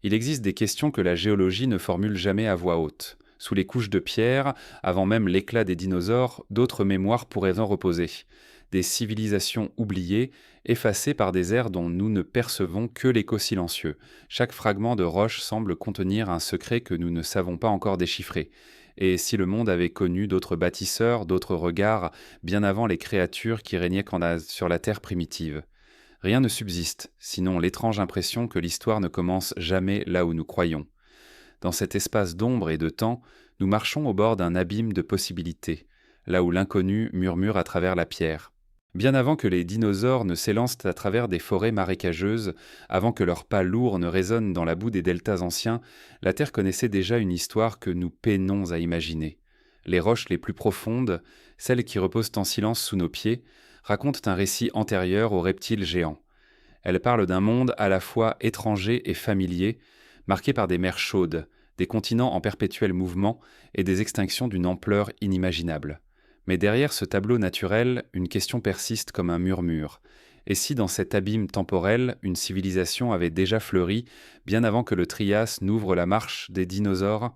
Il existe des questions que la géologie ne formule jamais à voix haute. Sous les couches de pierre, avant même l'éclat des dinosaures, d'autres mémoires pourraient en reposer. Des civilisations oubliées, effacées par des ères dont nous ne percevons que l'écho silencieux. Chaque fragment de roche semble contenir un secret que nous ne savons pas encore déchiffrer. Et si le monde avait connu d'autres bâtisseurs, d'autres regards, bien avant les créatures qui régnaient sur la terre primitive? Rien ne subsiste, sinon l'étrange impression que l'histoire ne commence jamais là où nous croyons. Dans cet espace d'ombre et de temps, nous marchons au bord d'un abîme de possibilités, là où l'inconnu murmure à travers la pierre. Bien avant que les dinosaures ne s'élancent à travers des forêts marécageuses, avant que leurs pas lourds ne résonnent dans la boue des deltas anciens, la Terre connaissait déjà une histoire que nous peinons à imaginer. Les roches les plus profondes, celles qui reposent en silence sous nos pieds, racontent un récit antérieur aux reptiles géants. Elles parlent d'un monde à la fois étranger et familier, marqué par des mers chaudes, des continents en perpétuel mouvement et des extinctions d'une ampleur inimaginable. Mais derrière ce tableau naturel, une question persiste comme un murmure. Et si dans cet abîme temporel, une civilisation avait déjà fleuri, bien avant que le Trias n'ouvre la marche des dinosaures?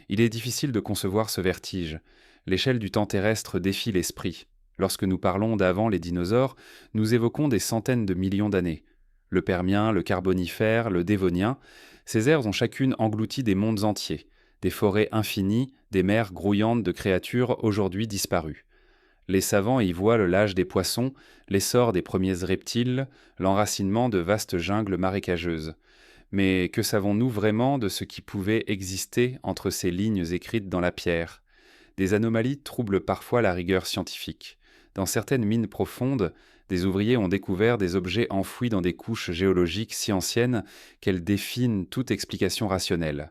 Il est difficile de concevoir ce vertige. L'échelle du temps terrestre défie l'esprit. Lorsque nous parlons d'avant les dinosaures, nous évoquons des centaines de millions d'années. Le Permien, le Carbonifère, le Dévonien, ces ères ont chacune englouti des mondes entiers, des forêts infinies, des mers grouillantes de créatures aujourd'hui disparues. Les savants y voient l'âge des poissons, l'essor des premiers reptiles, l'enracinement de vastes jungles marécageuses. Mais que savons-nous vraiment de ce qui pouvait exister entre ces lignes écrites dans la pierre? Des anomalies troublent parfois la rigueur scientifique. Dans certaines mines profondes, des ouvriers ont découvert des objets enfouis dans des couches géologiques si anciennes qu'elles défient toute explication rationnelle.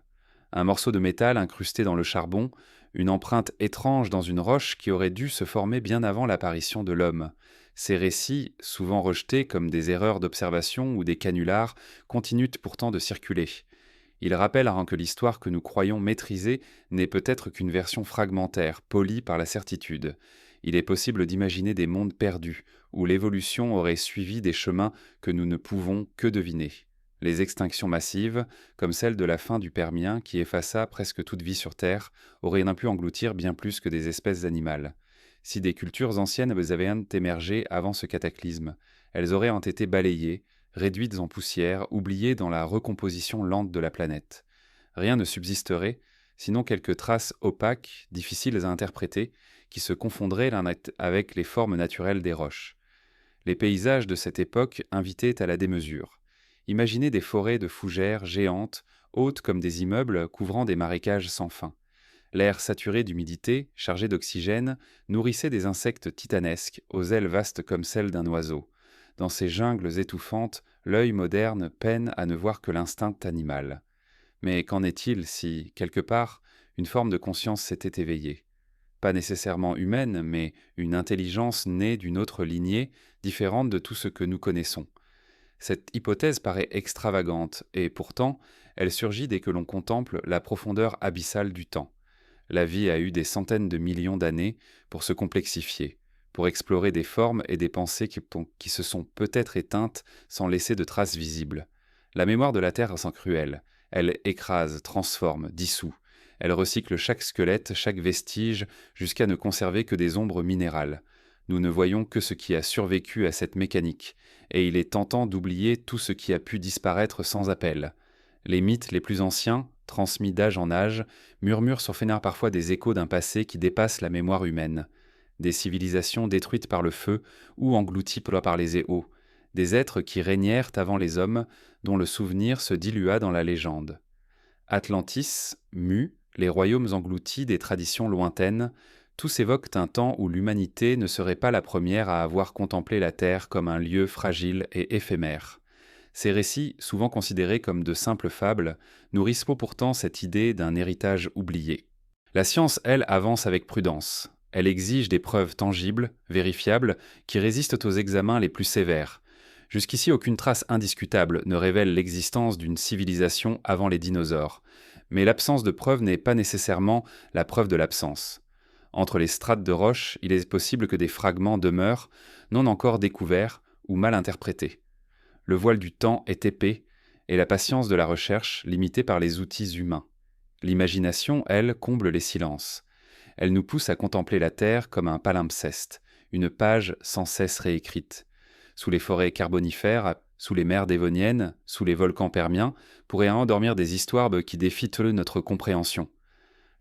Un morceau de métal incrusté dans le charbon, une empreinte étrange dans une roche qui aurait dû se former bien avant l'apparition de l'homme. Ces récits, souvent rejetés comme des erreurs d'observation ou des canulars, continuent pourtant de circuler. Ils rappellent que l'histoire que nous croyons maîtriser n'est peut-être qu'une version fragmentaire, polie par la certitude. Il est possible d'imaginer des mondes perdus, où l'évolution aurait suivi des chemins que nous ne pouvons que deviner. Les extinctions massives, comme celle de la fin du Permien qui effaça presque toute vie sur Terre, auraient pu engloutir bien plus que des espèces animales. Si des cultures anciennes avaient émergé avant ce cataclysme, elles auraient été balayées, réduites en poussière, oubliées dans la recomposition lente de la planète. Rien ne subsisterait, sinon quelques traces opaques, difficiles à interpréter, qui se confondraient avec les formes naturelles des roches. Les paysages de cette époque invitaient à la démesure. Imaginez des forêts de fougères géantes, hautes comme des immeubles couvrant des marécages sans fin. L'air saturé d'humidité, chargé d'oxygène, nourrissait des insectes titanesques, aux ailes vastes comme celles d'un oiseau. Dans ces jungles étouffantes, l'œil moderne peine à ne voir que l'instinct animal. Mais qu'en est-il si, quelque part, une forme de conscience s'était éveillée? Pas nécessairement humaine, mais une intelligence née d'une autre lignée, différente de tout ce que nous connaissons. Cette hypothèse paraît extravagante, et pourtant, elle surgit dès que l'on contemple la profondeur abyssale du temps. La vie a eu des centaines de millions d'années pour se complexifier, pour explorer des formes et des pensées qui se sont peut-être éteintes sans laisser de traces visibles. La mémoire de la Terre est sans cruelle. Elle écrase, transforme, dissout. Elle recycle chaque squelette, chaque vestige, jusqu'à ne conserver que des ombres minérales. Nous ne voyons que ce qui a survécu à cette mécanique, et il est tentant d'oublier tout ce qui a pu disparaître sans appel. Les mythes les plus anciens, transmis d'âge en âge, murmurent sur Fénard parfois des échos d'un passé qui dépasse la mémoire humaine. Des civilisations détruites par le feu ou englouties par les éaux. Des êtres qui régnèrent avant les hommes, dont le souvenir se dilua dans la légende. Atlantis, Mu, les royaumes engloutis des traditions lointaines, tous évoquent un temps où l'humanité ne serait pas la première à avoir contemplé la Terre comme un lieu fragile et éphémère. Ces récits, souvent considérés comme de simples fables, nourrissent pourtant cette idée d'un héritage oublié. La science, elle, avance avec prudence. Elle exige des preuves tangibles, vérifiables, qui résistent aux examens les plus sévères. Jusqu'ici, aucune trace indiscutable ne révèle l'existence d'une civilisation avant les dinosaures. Mais l'absence de preuve n'est pas nécessairement la preuve de l'absence. Entre les strates de roches, il est possible que des fragments demeurent, non encore découverts ou mal interprétés. Le voile du temps est épais, et la patience de la recherche limitée par les outils humains. L'imagination, elle, comble les silences. Elle nous pousse à contempler la Terre comme un palimpseste, une page sans cesse réécrite. Sous les forêts carbonifères, sous les mers dévoniennes, sous les volcans permiens, pourraient endormir des histoires qui défient notre compréhension.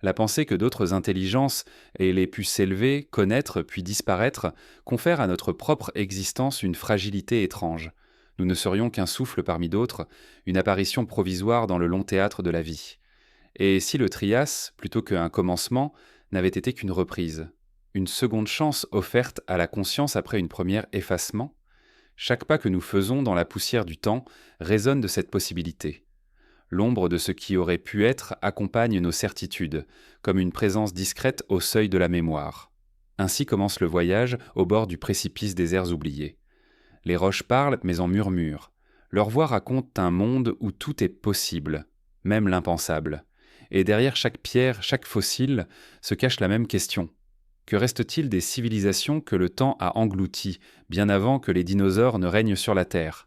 La pensée que d'autres intelligences aient pu s'élever, connaître, puis disparaître, confère à notre propre existence une fragilité étrange. Nous ne serions qu'un souffle parmi d'autres, une apparition provisoire dans le long théâtre de la vie. Et si le Trias, plutôt qu'un commencement, n'avait été qu'une reprise, une seconde chance offerte à la conscience après une première effacement? Chaque pas que nous faisons dans la poussière du temps résonne de cette possibilité. L'ombre de ce qui aurait pu être accompagne nos certitudes, comme une présence discrète au seuil de la mémoire. Ainsi commence le voyage au bord du précipice des airs oubliés. Les roches parlent, mais en murmurent. Leurs voix racontent un monde où tout est possible, même l'impensable. Et derrière chaque pierre, chaque fossile, se cache la même question. Que reste-t-il des civilisations que le temps a englouties, bien avant que les dinosaures ne règnent sur la Terre?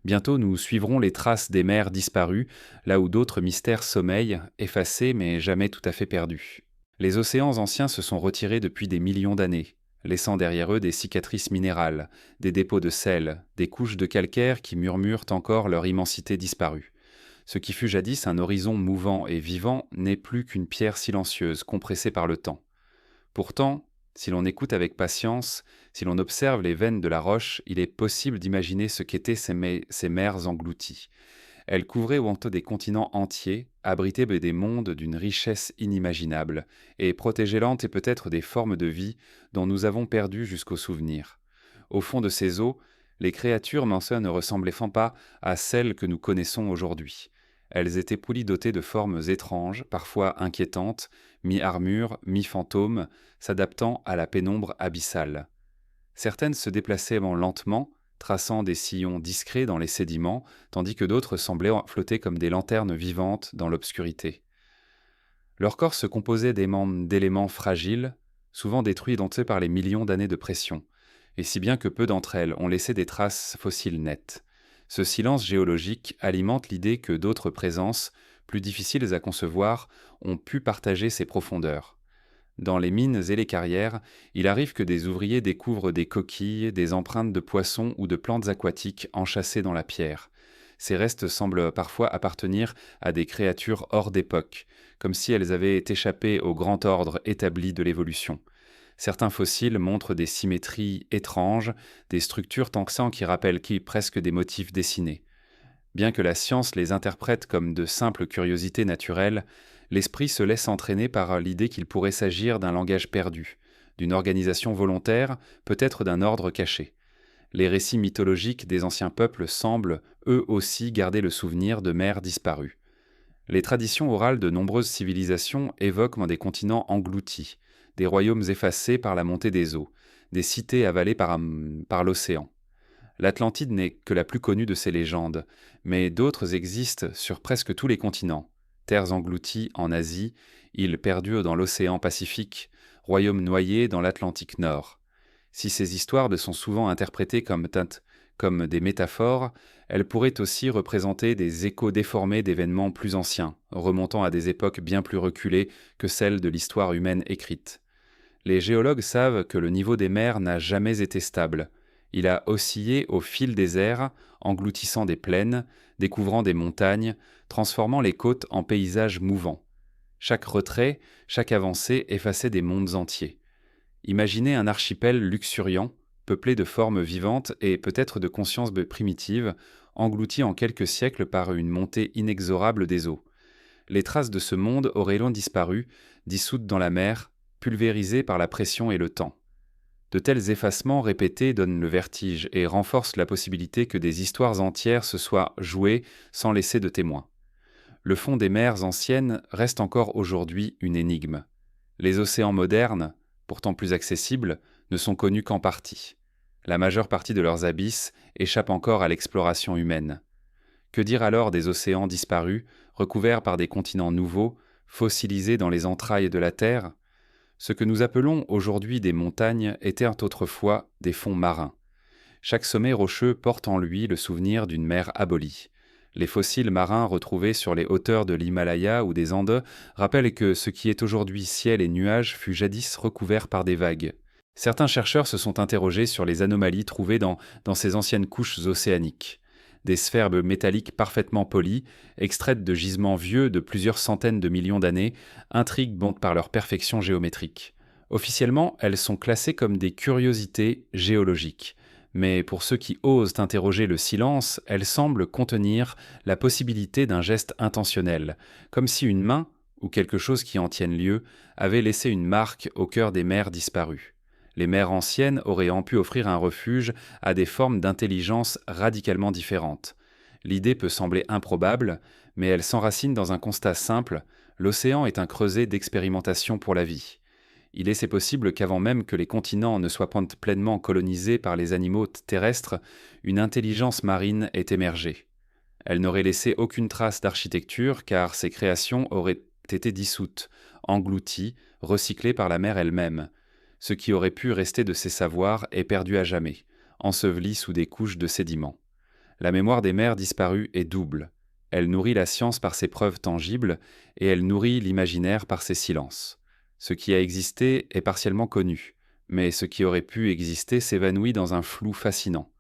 Bientôt nous suivrons les traces des mers disparues, là où d'autres mystères sommeillent, effacés mais jamais tout à fait perdus. Les océans anciens se sont retirés depuis des millions d'années, laissant derrière eux des cicatrices minérales, des dépôts de sel, des couches de calcaire qui murmurent encore leur immensité disparue. Ce qui fut jadis un horizon mouvant et vivant n'est plus qu'une pierre silencieuse compressée par le temps. Pourtant, si l'on écoute avec patience, si l'on observe les veines de la roche, il est possible d'imaginer ce qu'étaient ces mers englouties. Elles couvraient bientôt des continents entiers, abritaient des mondes d'une richesse inimaginable, et protégeaient lentes et peut-être des formes de vie dont nous avons perdu jusqu'au souvenir. Au fond de ces eaux, les créatures ne ressemblaient pas à celles que nous connaissons aujourd'hui. Elles étaient polydotées de formes étranges, parfois inquiétantes, mi-armure, mi-fantômes, s'adaptant à la pénombre abyssale. Certaines se déplaçaient lentement, traçant des sillons discrets dans les sédiments, tandis que d'autres semblaient flotter comme des lanternes vivantes dans l'obscurité. Leur corps se composait d'éléments fragiles, souvent détruits par les millions d'années de pression, et si bien que peu d'entre elles ont laissé des traces fossiles nettes. Ce silence géologique alimente l'idée que d'autres présences, plus difficiles à concevoir, ont pu partager ces profondeurs. Dans les mines et les carrières, il arrive que des ouvriers découvrent des coquilles, des empreintes de poissons ou de plantes aquatiques enchâssées dans la pierre. Ces restes semblent parfois appartenir à des créatures hors d'époque, comme si elles avaient échappé au grand ordre établi de l'évolution. Certains fossiles montrent des symétries étranges, des structures tanxantes qui rappellent presque des motifs dessinés. Bien que la science les interprète comme de simples curiosités naturelles, l'esprit se laisse entraîner par l'idée qu'il pourrait s'agir d'un langage perdu, d'une organisation volontaire, peut-être d'un ordre caché. Les récits mythologiques des anciens peuples semblent, eux aussi, garder le souvenir de mers disparues. Les traditions orales de nombreuses civilisations évoquent des continents engloutis, des royaumes effacés par la montée des eaux, des cités avalées par l'océan. L'Atlantide n'est que la plus connue de ces légendes, mais d'autres existent sur presque tous les continents. Terres englouties en Asie, îles perdues dans l'océan Pacifique, royaumes noyés dans l'Atlantique Nord. Si ces histoires sont souvent interprétées comme des métaphores, elles pourraient aussi représenter des échos déformés d'événements plus anciens, remontant à des époques bien plus reculées que celles de l'histoire humaine écrite. Les géologues savent que le niveau des mers n'a jamais été stable. Il a oscillé au fil des ers, engloutissant des plaines, découvrant des montagnes, transformant les côtes en paysages mouvants. Chaque retrait, chaque avancée effaçait des mondes entiers. Imaginez un archipel luxuriant, peuplé de formes vivantes et peut-être de consciences primitives, englouti en quelques siècles par une montée inexorable des eaux. Les traces de ce monde auraient long disparu, dissoutes dans la mer, pulvérisées par la pression et le temps. De tels effacements répétés donnent le vertige et renforcent la possibilité que des histoires entières se soient jouées sans laisser de témoins. Le fond des mers anciennes reste encore aujourd'hui une énigme. Les océans modernes, pourtant plus accessibles, ne sont connus qu'en partie. La majeure partie de leurs abysses échappe encore à l'exploration humaine. Que dire alors des océans disparus, recouverts par des continents nouveaux, fossilisés dans les entrailles de la Terre? Ce que nous appelons aujourd'hui des montagnes étaient autrefois des fonds marins. Chaque sommet rocheux porte en lui le souvenir d'une mer abolie. Les fossiles marins retrouvés sur les hauteurs de l'Himalaya ou des Andes rappellent que ce qui est aujourd'hui ciel et nuages fut jadis recouvert par des vagues. Certains chercheurs se sont interrogés sur les anomalies trouvées dans ces anciennes couches océaniques. Des sphères métalliques parfaitement polies, extraites de gisements vieux de plusieurs centaines de millions d'années, intriguent par leur perfection géométrique. Officiellement, elles sont classées comme des curiosités géologiques. Mais pour ceux qui osent interroger le silence, elles semblent contenir la possibilité d'un geste intentionnel, comme si une main, ou quelque chose qui en tienne lieu, avait laissé une marque au cœur des mers disparues. Les mers anciennes auraient pu offrir un refuge à des formes d'intelligence radicalement différentes. L'idée peut sembler improbable, mais elle s'enracine dans un constat simple: l'océan est un creuset d'expérimentation pour la vie. C'est possible qu'avant même que les continents ne soient pleinement colonisés par les animaux terrestres, une intelligence marine ait émergé. Elle n'aurait laissé aucune trace d'architecture car ses créations auraient été dissoutes, englouties, recyclées par la mer elle-même. Ce qui aurait pu rester de ses savoirs est perdu à jamais, enseveli sous des couches de sédiments. La mémoire des mers disparues est double. Elle nourrit la science par ses preuves tangibles et elle nourrit l'imaginaire par ses silences. Ce qui a existé est partiellement connu, mais ce qui aurait pu exister s'évanouit dans un flou fascinant.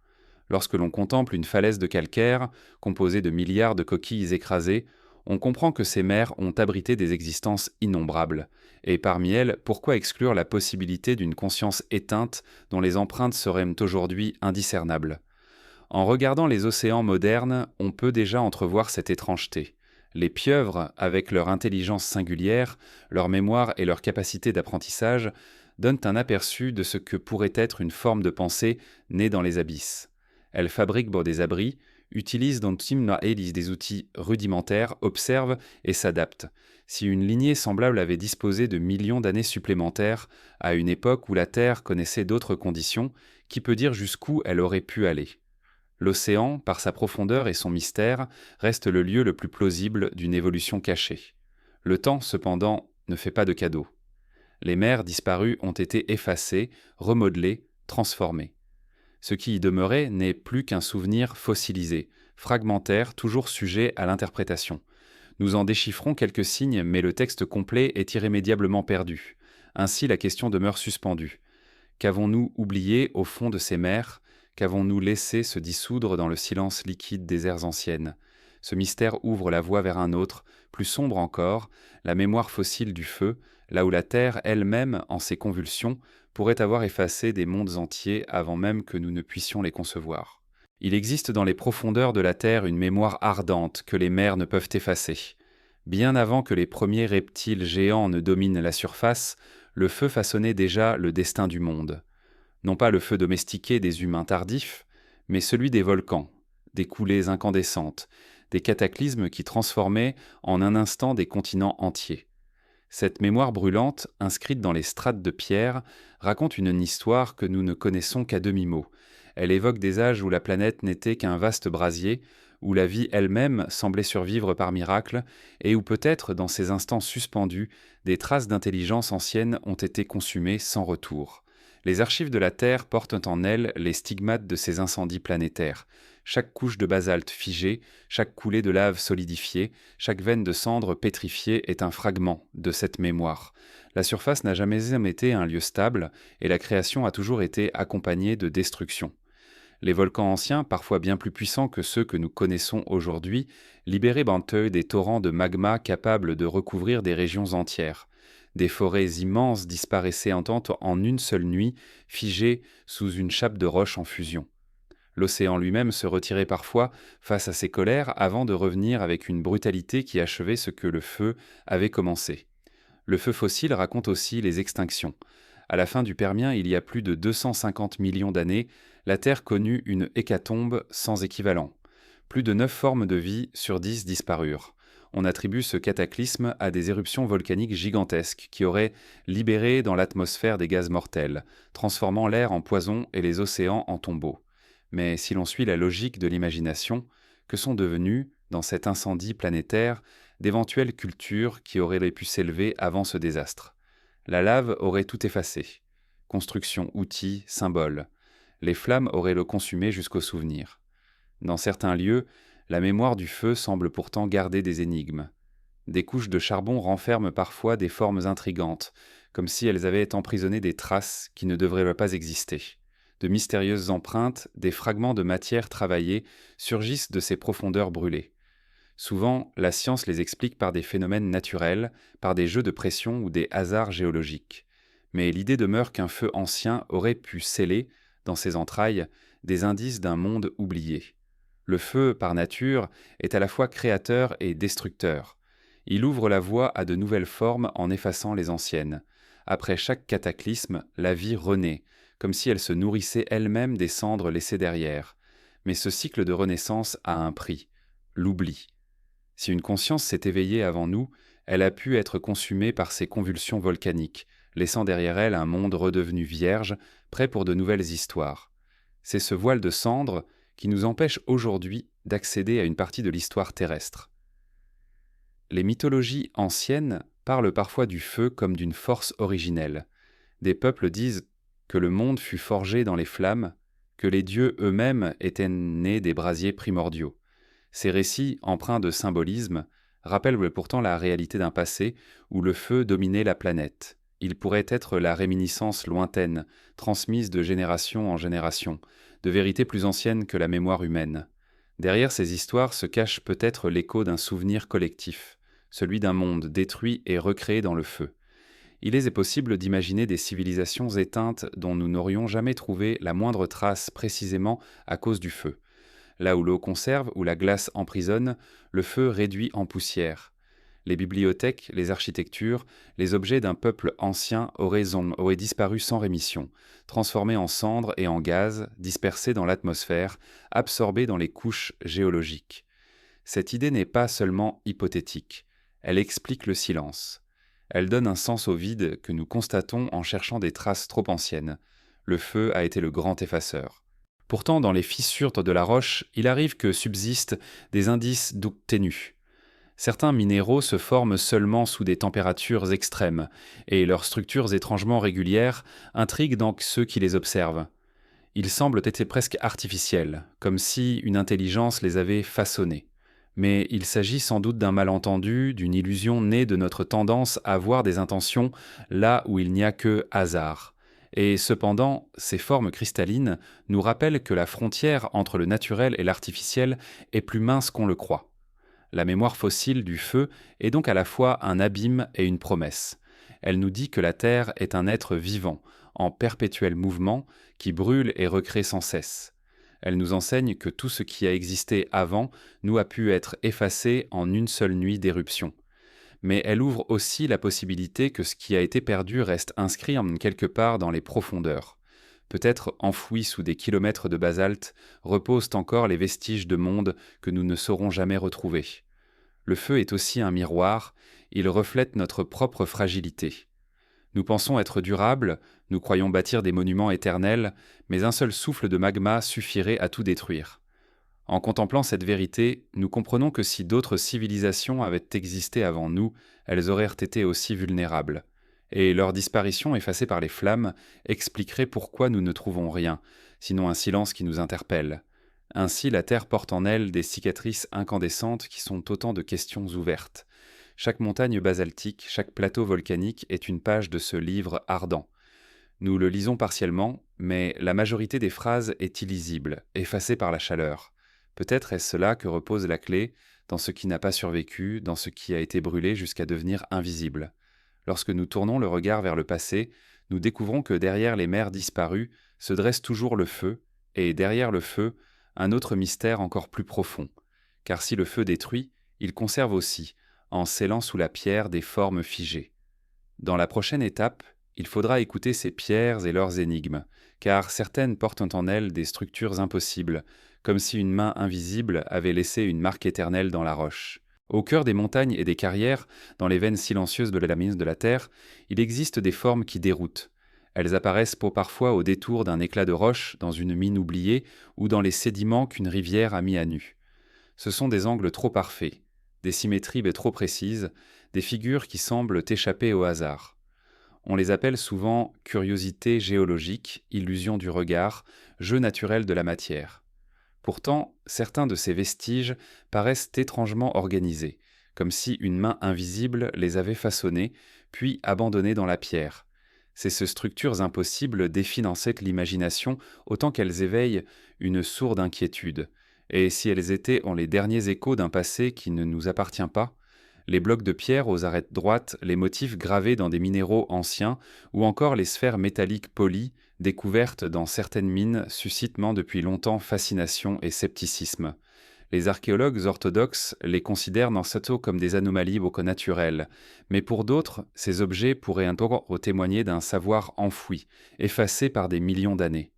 Lorsque l'on contemple une falaise de calcaire, composée de milliards de coquilles écrasées, on comprend que ces mers ont abrité des existences innombrables. Et parmi elles, pourquoi exclure la possibilité d'une conscience éteinte dont les empreintes seraient aujourd'hui indiscernables ? En regardant les océans modernes, on peut déjà entrevoir cette étrangeté. Les pieuvres, avec leur intelligence singulière, leur mémoire et leur capacité d'apprentissage, donnent un aperçu de ce que pourrait être une forme de pensée née dans les abysses. Elles fabriquent des abris, utilisent des outils rudimentaires, observent et s'adaptent. Si une lignée semblable avait disposé de millions d'années supplémentaires, à une époque où la Terre connaissait d'autres conditions, qui peut dire jusqu'où elle aurait pu aller ? L'océan, par sa profondeur et son mystère, reste le lieu le plus plausible d'une évolution cachée. Le temps, cependant, ne fait pas de cadeaux. Les mers disparues ont été effacées, remodelées, transformées. Ce qui y demeurait n'est plus qu'un souvenir fossilisé, fragmentaire, toujours sujet à l'interprétation. Nous en déchiffrons quelques signes, mais le texte complet est irrémédiablement perdu. Ainsi, la question demeure suspendue. Qu'avons-nous oublié au fond de ces mers ? Qu'avons-nous laissé se dissoudre dans le silence liquide des ers anciennes ? Ce mystère ouvre la voie vers un autre, plus sombre encore, la mémoire fossile du feu, là où la Terre elle-même, en ses convulsions, pourrait avoir effacé des mondes entiers avant même que nous ne puissions les concevoir. Il existe dans les profondeurs de la Terre une mémoire ardente que les mers ne peuvent effacer. Bien avant que les premiers reptiles géants ne dominent la surface, le feu façonnait déjà le destin du monde. Non pas le feu domestiqué des humains tardifs, mais celui des volcans, des coulées incandescentes, des cataclysmes qui transformaient en un instant des continents entiers. Cette mémoire brûlante, inscrite dans les strates de pierre, raconte une histoire que nous ne connaissons qu'à demi-mot. Elle évoque des âges où la planète n'était qu'un vaste brasier, où la vie elle-même semblait survivre par miracle, et où peut-être, dans ces instants suspendus, des traces d'intelligence ancienne ont été consumées sans retour. Les archives de la Terre portent en elles les stigmates de ces incendies planétaires. Chaque couche de basalte figée, chaque coulée de lave solidifiée, chaque veine de cendre pétrifiée est un fragment de cette mémoire. La surface n'a jamais été un lieu stable, et la création a toujours été accompagnée de destruction. Les volcans anciens, parfois bien plus puissants que ceux que nous connaissons aujourd'hui, libéraient des torrents de magma capables de recouvrir des régions entières. Des forêts immenses disparaissaient en une seule nuit, figées sous une chape de roches en fusion. L'océan lui-même se retirait parfois face à ces colères avant de revenir avec une brutalité qui achevait ce que le feu avait commencé. Le feu fossile raconte aussi les extinctions. À la fin du Permien, il y a plus de 250 millions d'années, la Terre connut une hécatombe sans équivalent. Plus de 9 formes de vie sur 10 disparurent. On attribue ce cataclysme à des éruptions volcaniques gigantesques qui auraient libéré dans l'atmosphère des gaz mortels, transformant l'air en poison et les océans en tombeaux. Mais si l'on suit la logique de l'imagination, que sont devenues, dans cet incendie planétaire, d'éventuelles cultures qui auraient pu s'élever avant ce désastre ? La lave aurait tout effacé. Construction, outils, symboles. Les flammes auraient le consumé jusqu'au souvenir. Dans certains lieux, La mémoire du feu semble pourtant garder des énigmes. Des couches de charbon renferment parfois des formes intrigantes, comme si elles avaient emprisonné des traces qui ne devraient pas exister. De mystérieuses empreintes, des fragments de matière travaillée surgissent de ces profondeurs brûlées. Souvent, la science les explique par des phénomènes naturels, par des jeux de pression ou des hasards géologiques. Mais l'idée demeure qu'un feu ancien aurait pu sceller, dans ses entrailles, des indices d'un monde oublié. Le feu, par nature, est à la fois créateur et destructeur. Il ouvre la voie à de nouvelles formes en effaçant les anciennes. Après chaque cataclysme, la vie renaît, comme si elle se nourrissait elle-même des cendres laissées derrière. Mais ce cycle de renaissance a un prix, l'oubli. Si une conscience s'est éveillée avant nous, elle a pu être consumée par ces convulsions volcaniques, laissant derrière elle un monde redevenu vierge, prêt pour de nouvelles histoires. C'est ce voile de cendres qui nous empêche aujourd'hui d'accéder à une partie de l'histoire terrestre. Les mythologies anciennes parlent parfois du feu comme d'une force originelle. Des peuples disent que le monde fut forgé dans les flammes, que les dieux eux-mêmes étaient nés des brasiers primordiaux. Ces récits, empreints de symbolisme, rappellent pourtant la réalité d'un passé où le feu dominait la planète. Il pourrait être la réminiscence lointaine, transmise de génération en génération, de vérités plus anciennes que la mémoire humaine. Derrière ces histoires se cache peut-être l'écho d'un souvenir collectif, celui d'un monde détruit et recréé dans le feu. Il est possible d'imaginer des civilisations éteintes dont nous n'aurions jamais trouvé la moindre trace précisément à cause du feu. Là où l'eau conserve, où la glace emprisonne, le feu réduit en poussière. Les bibliothèques, les architectures, les objets d'un peuple ancien auraient disparu sans rémission, transformés en cendres et en gaz, dispersés dans l'atmosphère, absorbés dans les couches géologiques. Cette idée n'est pas seulement hypothétique, elle explique le silence. Elle donne un sens au vide que nous constatons en cherchant des traces trop anciennes. Le feu a été le grand effaceur. Pourtant, dans les fissures de la roche, il arrive que subsistent des indices ténus. Certains minéraux se forment seulement sous des températures extrêmes, et leurs structures étrangement régulières intriguent donc ceux qui les observent. Ils semblent être presque artificiels, comme si une intelligence les avait façonnés. Mais il s'agit sans doute d'un malentendu, d'une illusion née de notre tendance à voir des intentions là où il n'y a que hasard. Et cependant, ces formes cristallines nous rappellent que la frontière entre le naturel et l'artificiel est plus mince qu'on le croit. La mémoire fossile du feu est donc à la fois un abîme et une promesse. Elle nous dit que la Terre est un être vivant, en perpétuel mouvement, qui brûle et recrée sans cesse. Elle nous enseigne que tout ce qui a existé avant nous a pu être effacé en une seule nuit d'éruption. Mais elle ouvre aussi la possibilité que ce qui a été perdu reste inscrit en quelque part dans les profondeurs. Peut-être enfouis sous des kilomètres de basalte, reposent encore les vestiges de mondes que nous ne saurons jamais retrouver. Le feu est aussi un miroir, il reflète notre propre fragilité. Nous pensons être durables, nous croyons bâtir des monuments éternels, mais un seul souffle de magma suffirait à tout détruire. En contemplant cette vérité, nous comprenons que si d'autres civilisations avaient existé avant nous, elles auraient été aussi vulnérables. Et leur disparition effacée par les flammes expliquerait pourquoi nous ne trouvons rien, sinon un silence qui nous interpelle. Ainsi, la Terre porte en elle des cicatrices incandescentes qui sont autant de questions ouvertes. Chaque montagne basaltique, chaque plateau volcanique est une page de ce livre ardent. Nous le lisons partiellement, mais la majorité des phrases est illisible, effacée par la chaleur. Peut-être est-ce là que repose la clé, dans ce qui n'a pas survécu, dans ce qui a été brûlé jusqu'à devenir invisible. Lorsque nous tournons le regard vers le passé, nous découvrons que derrière les mers disparues se dresse toujours le feu, et derrière le feu, un autre mystère encore plus profond. Car si le feu détruit, il conserve aussi, en scellant sous la pierre des formes figées. Dans la prochaine étape, il faudra écouter ces pierres et leurs énigmes, car certaines portent en elles des structures impossibles, comme si une main invisible avait laissé une marque éternelle dans la roche. Au cœur des montagnes et des carrières, dans les veines silencieuses de la mine de la terre, il existe des formes qui déroutent. Elles apparaissent parfois au détour d'un éclat de roche, dans une mine oubliée, ou dans les sédiments qu'une rivière a mis à nu. Ce sont des angles trop parfaits, des symétries trop précises, des figures qui semblent échapper au hasard. On les appelle souvent curiosité géologique, illusion du regard, jeu naturel de la matière. Pourtant, certains de ces vestiges paraissent étrangement organisés, comme si une main invisible les avait façonnés, puis abandonnés dans la pierre. Ces structures impossibles défient en cette l'imagination autant qu'elles éveillent une sourde inquiétude. Et si elles étaient en les derniers échos d'un passé qui ne nous appartient pas, les blocs de pierre aux arêtes droites, les motifs gravés dans des minéraux anciens, ou encore les sphères métalliques polies, découvertes dans certaines mines, suscitent depuis longtemps fascination et scepticisme. Les archéologues orthodoxes les considèrent dans cette eau comme des anomalies naturelles, mais pour d'autres, ces objets pourraient encore témoigner d'un savoir enfoui, effacé par des millions d'années.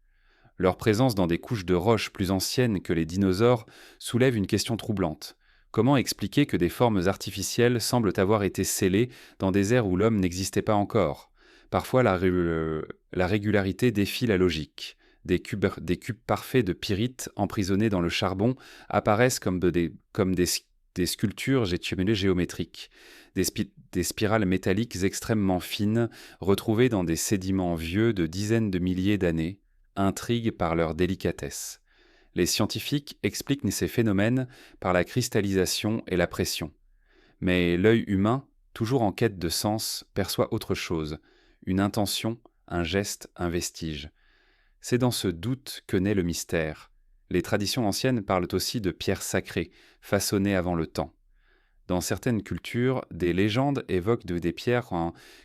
Leur présence dans des couches de roches plus anciennes que les dinosaures soulève une question troublante. Comment expliquer que des formes artificielles semblent avoir été scellées dans des ères où l'homme n'existait pas encore? Parfois, la régularité défie la logique. Des cubes parfaits de pyrite emprisonnés dans le charbon apparaissent comme des sculptures géométriques. Des spirales métalliques extrêmement fines, retrouvées dans des sédiments vieux de dizaines de milliers d'années, intriguent par leur délicatesse. Les scientifiques expliquent ces phénomènes par la cristallisation et la pression. Mais l'œil humain, toujours en quête de sens, perçoit autre chose, une intention, un geste, un vestige. C'est dans ce doute que naît le mystère. Les traditions anciennes parlent aussi de pierres sacrées, façonnées avant le temps. Dans certaines cultures, des légendes évoquent des pierres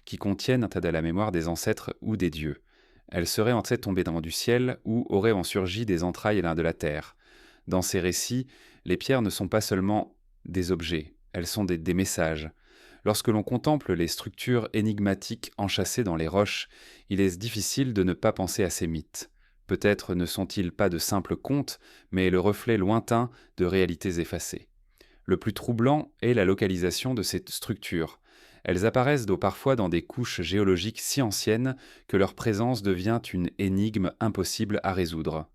qui contiennent la mémoire des ancêtres ou des dieux. Elles seraient en fait tombées du ciel ou auraient en surgi des entrailles de la terre. Dans ces récits, les pierres ne sont pas seulement des objets, elles sont des messages. Lorsque l'on contemple les structures énigmatiques enchâssées dans les roches, il est difficile de ne pas penser à ces mythes. Peut-être ne sont-ils pas de simples contes, mais le reflet lointain de réalités effacées. Le plus troublant est la localisation de ces structures. Elles apparaissent parfois dans des couches géologiques si anciennes que leur présence devient une énigme impossible à résoudre.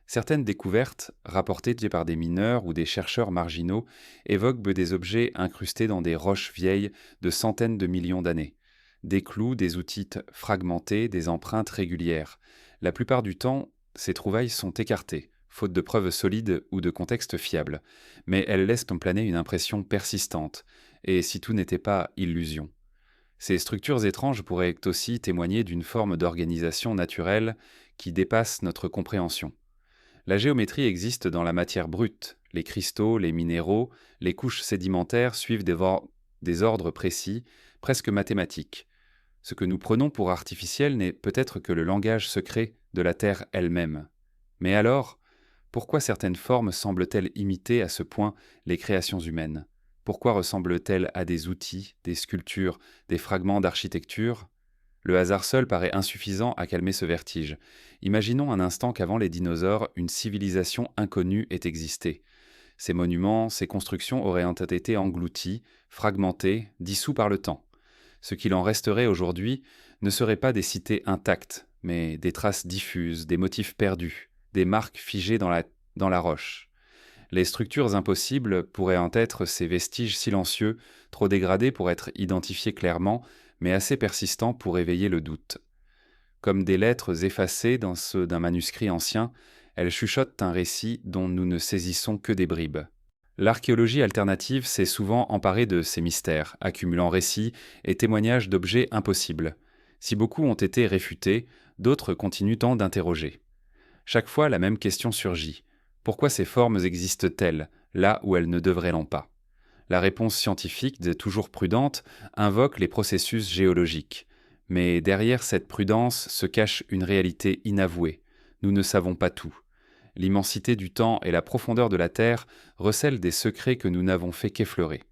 Certaines découvertes, rapportées par des mineurs ou des chercheurs marginaux, évoquent des objets incrustés dans des roches vieilles de centaines de millions d'années. Des clous, des outils fragmentés, des empreintes régulières. La plupart du temps, ces trouvailles sont écartées, faute de preuves solides ou de contexte fiable, mais elles laissent planer une impression persistante, et si tout n'était pas illusion. Ces structures étranges pourraient aussi témoigner d'une forme d'organisation naturelle qui dépasse notre compréhension. La géométrie existe dans la matière brute. Les cristaux, les minéraux, les couches sédimentaires suivent des ordres précis, presque mathématiques. Ce que nous prenons pour artificiel n'est peut-être que le langage secret de la Terre elle-même. Mais alors, pourquoi certaines formes semblent-elles imiter à ce point les créations humaines? Pourquoi ressemblent-elles à des outils, des sculptures, des fragments d'architecture? Le hasard seul paraît insuffisant à calmer ce vertige. Imaginons un instant qu'avant les dinosaures, une civilisation inconnue ait existé. Ces monuments, ces constructions auraient été engloutis, fragmentés, dissous par le temps. Ce qu'il en resterait aujourd'hui ne seraient pas des cités intactes, mais des traces diffuses, des motifs perdus, des marques figées dans la roche. Les structures impossibles pourraient être ces vestiges silencieux, trop dégradés pour être identifiés clairement, mais assez persistants pour éveiller le doute. Comme des lettres effacées dans ceux d'un manuscrit ancien, elles chuchotent un récit dont nous ne saisissons que des bribes. L'archéologie alternative s'est souvent emparée de ces mystères, accumulant récits et témoignages d'objets impossibles. Si beaucoup ont été réfutés, d'autres continuent d'interroger. Chaque fois, la même question surgit. Pourquoi ces formes existent-elles, là où elles ne devraient pas? La réponse scientifique, toujours prudente, invoque les processus géologiques. Mais derrière cette prudence se cache une réalité inavouée. Nous ne savons pas tout. L'immensité du temps et la profondeur de la Terre recèlent des secrets que nous n'avons fait qu'effleurer.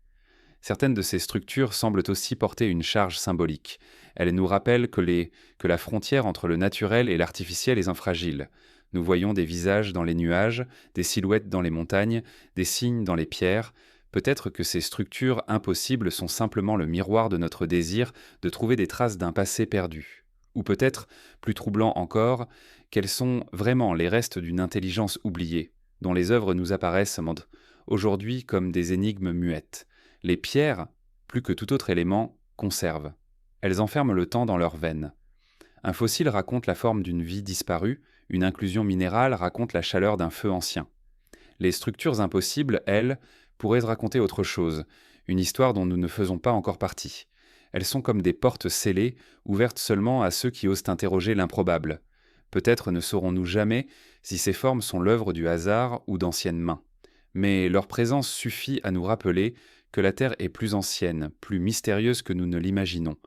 Certaines de ces structures semblent aussi porter une charge symbolique. Elles nous rappellent que la frontière entre le naturel et l'artificiel est fragile. Nous voyons des visages dans les nuages, des silhouettes dans les montagnes, des signes dans les pierres. Peut-être que ces structures impossibles sont simplement le miroir de notre désir de trouver des traces d'un passé perdu. Ou peut-être, plus troublant encore, qu'elles sont vraiment les restes d'une intelligence oubliée, dont les œuvres nous apparaissent aujourd'hui comme des énigmes muettes. Les pierres, plus que tout autre élément, conservent. Elles enferment le temps dans leurs veines. Un fossile raconte la forme d'une vie disparue, une inclusion minérale raconte la chaleur d'un feu ancien. Les structures impossibles, elles, pourraient raconter autre chose, une histoire dont nous ne faisons pas encore partie. Elles sont comme des portes scellées, ouvertes seulement à ceux qui osent interroger l'improbable. Peut-être ne saurons-nous jamais si ces formes sont l'œuvre du hasard ou d'anciennes mains. Mais leur présence suffit à nous rappeler que la Terre est plus ancienne, plus mystérieuse que nous ne l'imaginons.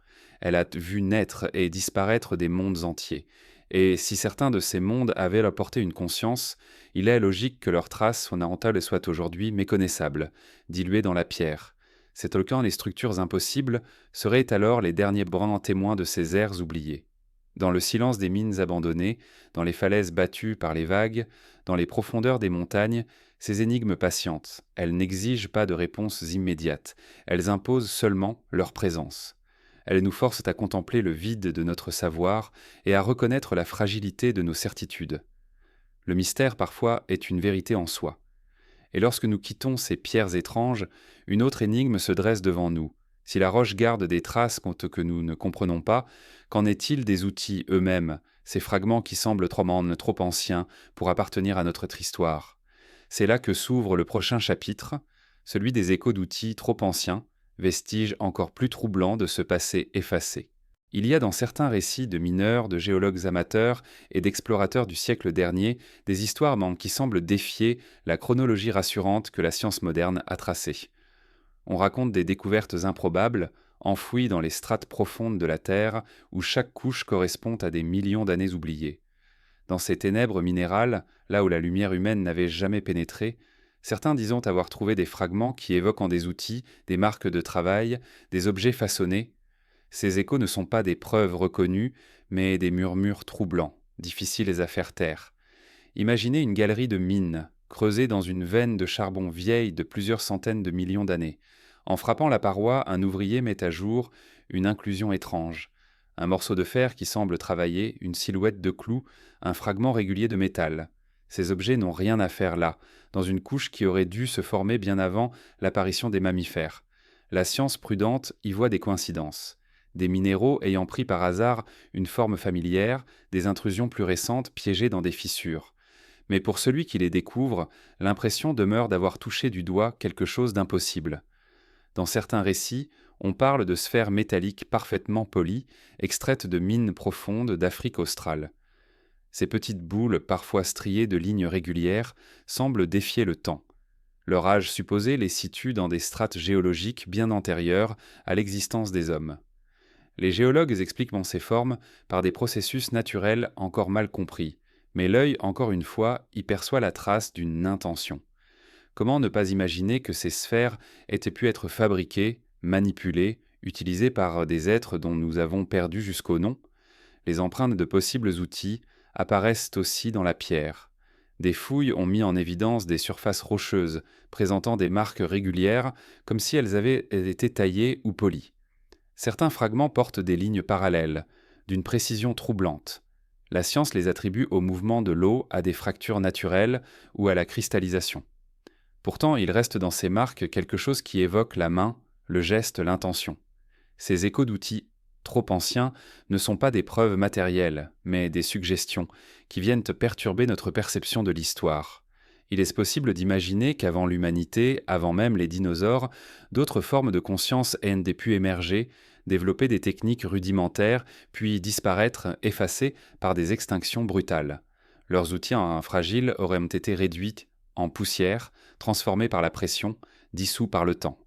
Elle a vu naître et disparaître des mondes entiers. Et si certains de ces mondes avaient apporté une conscience, il est logique que leurs traces fondamentales soient aujourd'hui méconnaissables, diluées dans la pierre. Ces volcans, les structures impossibles, seraient alors les derniers brans témoins de ces ères oubliées. Dans le silence des mines abandonnées, dans les falaises battues par les vagues, dans les profondeurs des montagnes, ces énigmes patientent. Elles n'exigent pas de réponses immédiates, elles imposent seulement leur présence. Elles nous forcent à contempler le vide de notre savoir et à reconnaître la fragilité de nos certitudes. Le mystère, parfois, est une vérité en soi. Et lorsque nous quittons ces pierres étranges, une autre énigme se dresse devant nous. Si la roche garde des traces que nous ne comprenons pas, qu'en est-il des outils eux-mêmes, ces fragments qui semblent trop anciens pour appartenir à notre histoire? C'est là que s'ouvre le prochain chapitre, celui des échos d'outils trop anciens, vestiges encore plus troublants de ce passé effacé. Il y a dans certains récits de mineurs, de géologues amateurs et d'explorateurs du siècle dernier des histoires qui semblent défier la chronologie rassurante que la science moderne a tracée. On raconte des découvertes improbables, enfouies dans les strates profondes de la Terre, où chaque couche correspond à des millions d'années oubliées. Dans ces ténèbres minérales, là où la lumière humaine n'avait jamais pénétré, certains disent avoir trouvé des fragments qui évoquent des outils, des marques de travail, des objets façonnés. Ces échos ne sont pas des preuves reconnues, mais des murmures troublants, difficiles à faire taire. Imaginez une galerie de mines, creusée dans une veine de charbon vieille de plusieurs centaines de millions d'années. En frappant la paroi, un ouvrier met à jour une inclusion étrange. Un morceau de fer qui semble travailler, une silhouette de clou, un fragment régulier de métal. Ces objets n'ont rien à faire là, dans une couche qui aurait dû se former bien avant l'apparition des mammifères. La science prudente y voit des coïncidences. Des minéraux ayant pris par hasard une forme familière, des intrusions plus récentes piégées dans des fissures. Mais pour celui qui les découvre, l'impression demeure d'avoir touché du doigt quelque chose d'impossible. Dans certains récits, on parle de sphères métalliques parfaitement polies, extraites de mines profondes d'Afrique australe. Ces petites boules, parfois striées de lignes régulières, semblent défier le temps. Leur âge supposé les situe dans des strates géologiques bien antérieures à l'existence des hommes. Les géologues expliquent ces formes par des processus naturels encore mal compris, mais l'œil, encore une fois, y perçoit la trace d'une intention. Comment ne pas imaginer que ces sphères aient pu être fabriquées, manipulées, utilisées par des êtres dont nous avons perdu jusqu'au nom? Les empreintes de possibles outils apparaissent aussi dans la pierre. Des fouilles ont mis en évidence des surfaces rocheuses, présentant des marques régulières, comme si elles avaient été taillées ou polies. Certains fragments portent des lignes parallèles, d'une précision troublante. La science les attribue au mouvement de l'eau, à des fractures naturelles ou à la cristallisation. Pourtant, il reste dans ces marques quelque chose qui évoque la main, le geste, l'intention. Ces échos d'outils trop anciens ne sont pas des preuves matérielles, mais des suggestions qui viennent perturber notre perception de l'histoire. Il est possible d'imaginer qu'avant l'humanité, avant même les dinosaures, d'autres formes de conscience aient pu émerger, développer des techniques rudimentaires, puis disparaître, effacées par des extinctions brutales. Leurs outils fragiles auraient été réduits en poussière, transformés par la pression, dissous par le temps.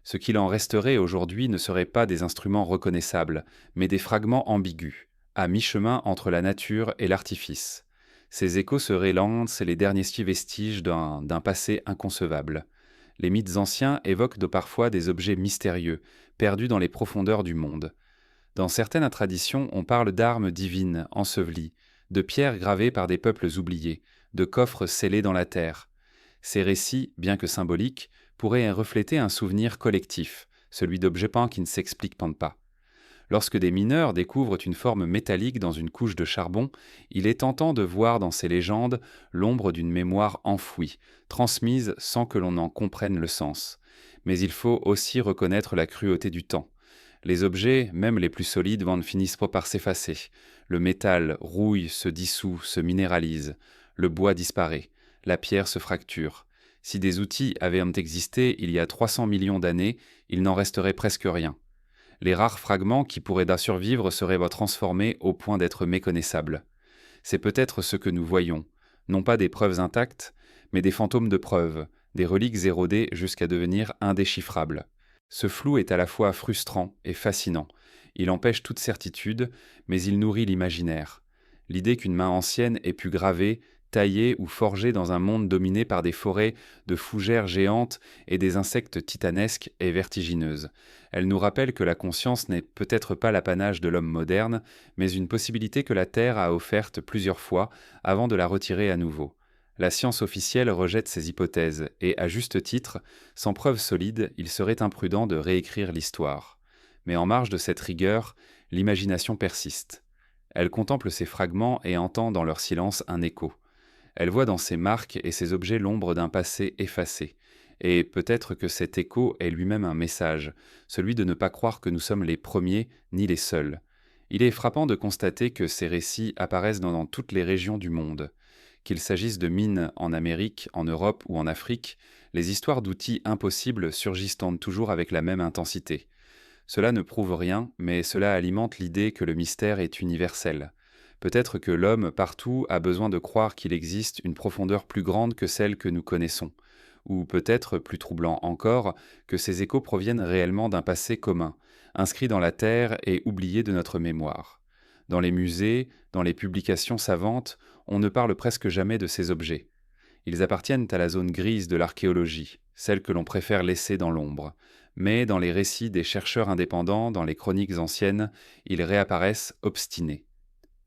Ce qu'il en resterait aujourd'hui ne seraient pas des instruments reconnaissables, mais des fragments ambigus, à mi-chemin entre la nature et l'artifice. Ces échos seraient les derniers vestiges d'un passé inconcevable. Les mythes anciens évoquent parfois des objets mystérieux, perdus dans les profondeurs du monde. Dans certaines traditions, on parle d'armes divines ensevelies, de pierres gravées par des peuples oubliés, de coffres scellés dans la terre. Ces récits, bien que symboliques, pourraient refléter un souvenir collectif, celui d'objets peints qui ne s'expliquent pas. Lorsque des mineurs découvrent une forme métallique dans une couche de charbon, il est tentant de voir dans ces légendes l'ombre d'une mémoire enfouie, transmise sans que l'on en comprenne le sens. Mais il faut aussi reconnaître la cruauté du temps. Les objets, même les plus solides, finissent par s'effacer. Le métal rouille, se dissout, se minéralise. Le bois disparaît. la pierre se fracture. Si des outils avaient existé il y a 300 millions d'années, il n'en resterait presque rien. Les rares fragments qui pourraient survivre seraient transformés au point d'être méconnaissables. C'est peut-être ce que nous voyons, non pas des preuves intactes, mais des fantômes de preuves, des reliques érodées jusqu'à devenir indéchiffrables. Ce flou est à la fois frustrant et fascinant. Il empêche toute certitude, mais il nourrit l'imaginaire. L'idée qu'une main ancienne ait pu graver, tailler ou forger dans un monde dominé par des forêts de fougères géantes et des insectes titanesques est vertigineuse. Elle nous rappelle que la conscience n'est peut-être pas l'apanage de l'homme moderne, mais une possibilité que la Terre a offerte plusieurs fois avant de la retirer à nouveau. La science officielle rejette ces hypothèses et, à juste titre, sans preuve solide, il serait imprudent de réécrire l'histoire. Mais en marge de cette rigueur, l'imagination persiste. Elle contemple ces fragments et entend dans leur silence un écho. Elle voit dans ces marques et ces objets l'ombre d'un passé effacé. Et peut-être que cet écho est lui-même un message, celui de ne pas croire que nous sommes les premiers ni les seuls. Il est frappant de constater que ces récits apparaissent dans toutes les régions du monde. Qu'il s'agisse de mines en Amérique, en Europe ou en Afrique, les histoires d'outils impossibles surgissent toujours avec la même intensité. Cela ne prouve rien, mais cela alimente l'idée que le mystère est universel. Peut-être que l'homme, partout, a besoin de croire qu'il existe une profondeur plus grande que celle que nous connaissons. Ou peut-être, plus troublant encore, que ces échos proviennent réellement d'un passé commun, inscrit dans la terre et oublié de notre mémoire. Dans les musées, dans les publications savantes, on ne parle presque jamais de ces objets. Ils appartiennent à la zone grise de l'archéologie, celle que l'on préfère laisser dans l'ombre. Mais dans les récits des chercheurs indépendants, dans les chroniques anciennes, ils réapparaissent obstinés.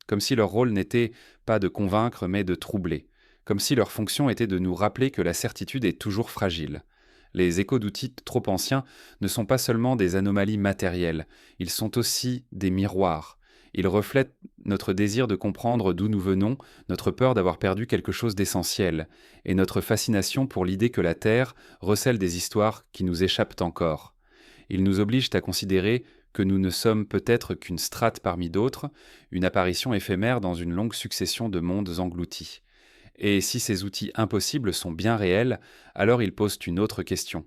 Comme si leur rôle n'était pas de convaincre, mais de troubler. Comme si leur fonction était de nous rappeler que la certitude est toujours fragile. Les échos d'outils trop anciens ne sont pas seulement des anomalies matérielles, ils sont aussi des miroirs. Ils reflètent notre désir de comprendre d'où nous venons, notre peur d'avoir perdu quelque chose d'essentiel, et notre fascination pour l'idée que la Terre recèle des histoires qui nous échappent encore. Ils nous obligent à considérer que nous ne sommes peut-être qu'une strate parmi d'autres, une apparition éphémère dans une longue succession de mondes engloutis. Et si ces outils impossibles sont bien réels, alors ils posent une autre question.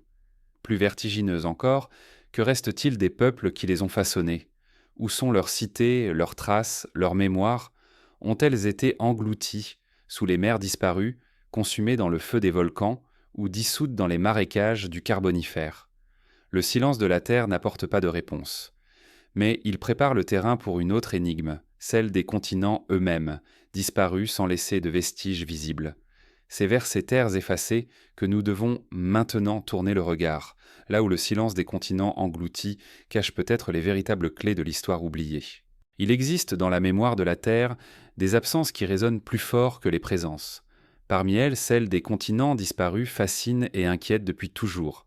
Plus vertigineuse encore, que reste-t-il des peuples qui les ont façonnés ? Où sont leurs cités, leurs traces, leurs mémoires ? Ont-elles été englouties sous les mers disparues, consumées dans le feu des volcans ou dissoutes dans les marécages du Carbonifère ? Le silence de la Terre n'apporte pas de réponse. Mais il prépare le terrain pour une autre énigme, celle des continents eux-mêmes, disparus sans laisser de vestiges visibles. C'est vers ces terres effacées que nous devons maintenant tourner le regard, là où le silence des continents engloutis cache peut-être les véritables clés de l'histoire oubliée. Il existe dans la mémoire de la Terre des absences qui résonnent plus fort que les présences. Parmi elles, celle des continents disparus fascine et inquiète depuis toujours.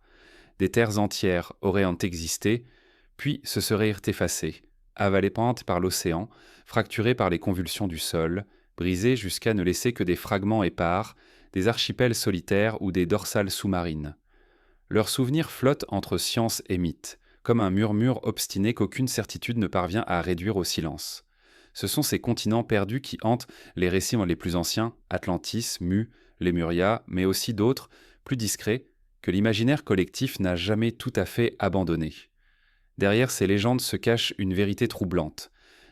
Des terres entières auraient existé, puis se seraient effacées, avalées par l'océan, fracturées par les convulsions du sol, brisées jusqu'à ne laisser que des fragments épars, des archipels solitaires ou des dorsales sous-marines. Leurs souvenirs flottent entre science et mythe, comme un murmure obstiné qu'aucune certitude ne parvient à réduire au silence. Ce sont ces continents perdus qui hantent les récits les plus anciens, Atlantis, Mu, Lémuria, mais aussi d'autres, plus discrets, que l'imaginaire collectif n'a jamais tout à fait abandonné. Derrière ces légendes se cache une vérité troublante.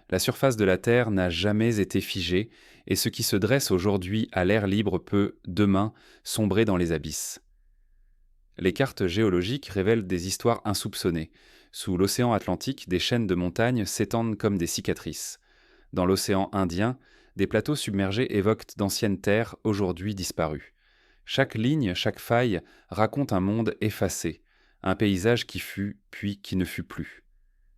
La surface de la Terre n'a jamais été figée, et ce qui se dresse aujourd'hui à l'air libre peut, demain, sombrer dans les abysses. Les cartes géologiques révèlent des histoires insoupçonnées. Sous l'océan Atlantique, des chaînes de montagnes s'étendent comme des cicatrices. Dans l'océan Indien, des plateaux submergés évoquent d'anciennes terres aujourd'hui disparues. Chaque ligne, chaque faille raconte un monde effacé, un paysage qui fut, puis qui ne fut plus.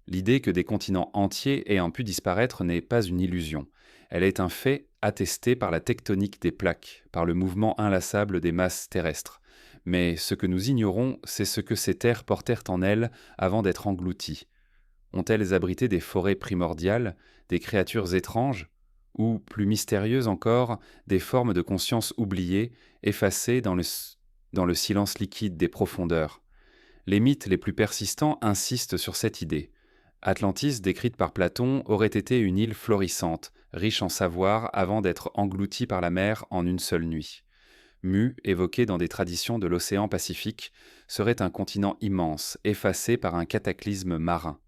L'idée que des continents entiers ayant pu disparaître n'est pas une illusion. Elle est un fait attesté par la tectonique des plaques, par le mouvement inlassable des masses terrestres. Mais ce que nous ignorons, c'est ce que ces terres portèrent en elles avant d'être englouties. Ont-elles abrité des forêts primordiales, des créatures étranges, ou, plus mystérieuses encore, des formes de conscience oubliées, effacées dans le silence liquide des profondeurs? Les mythes les plus persistants insistent sur cette idée. Atlantis, décrite par Platon, aurait été une île florissante, riche en savoir avant d'être engloutie par la mer en une seule nuit. Mu, évoqué dans des traditions de l'océan Pacifique, serait un continent immense, effacé par un cataclysme marin.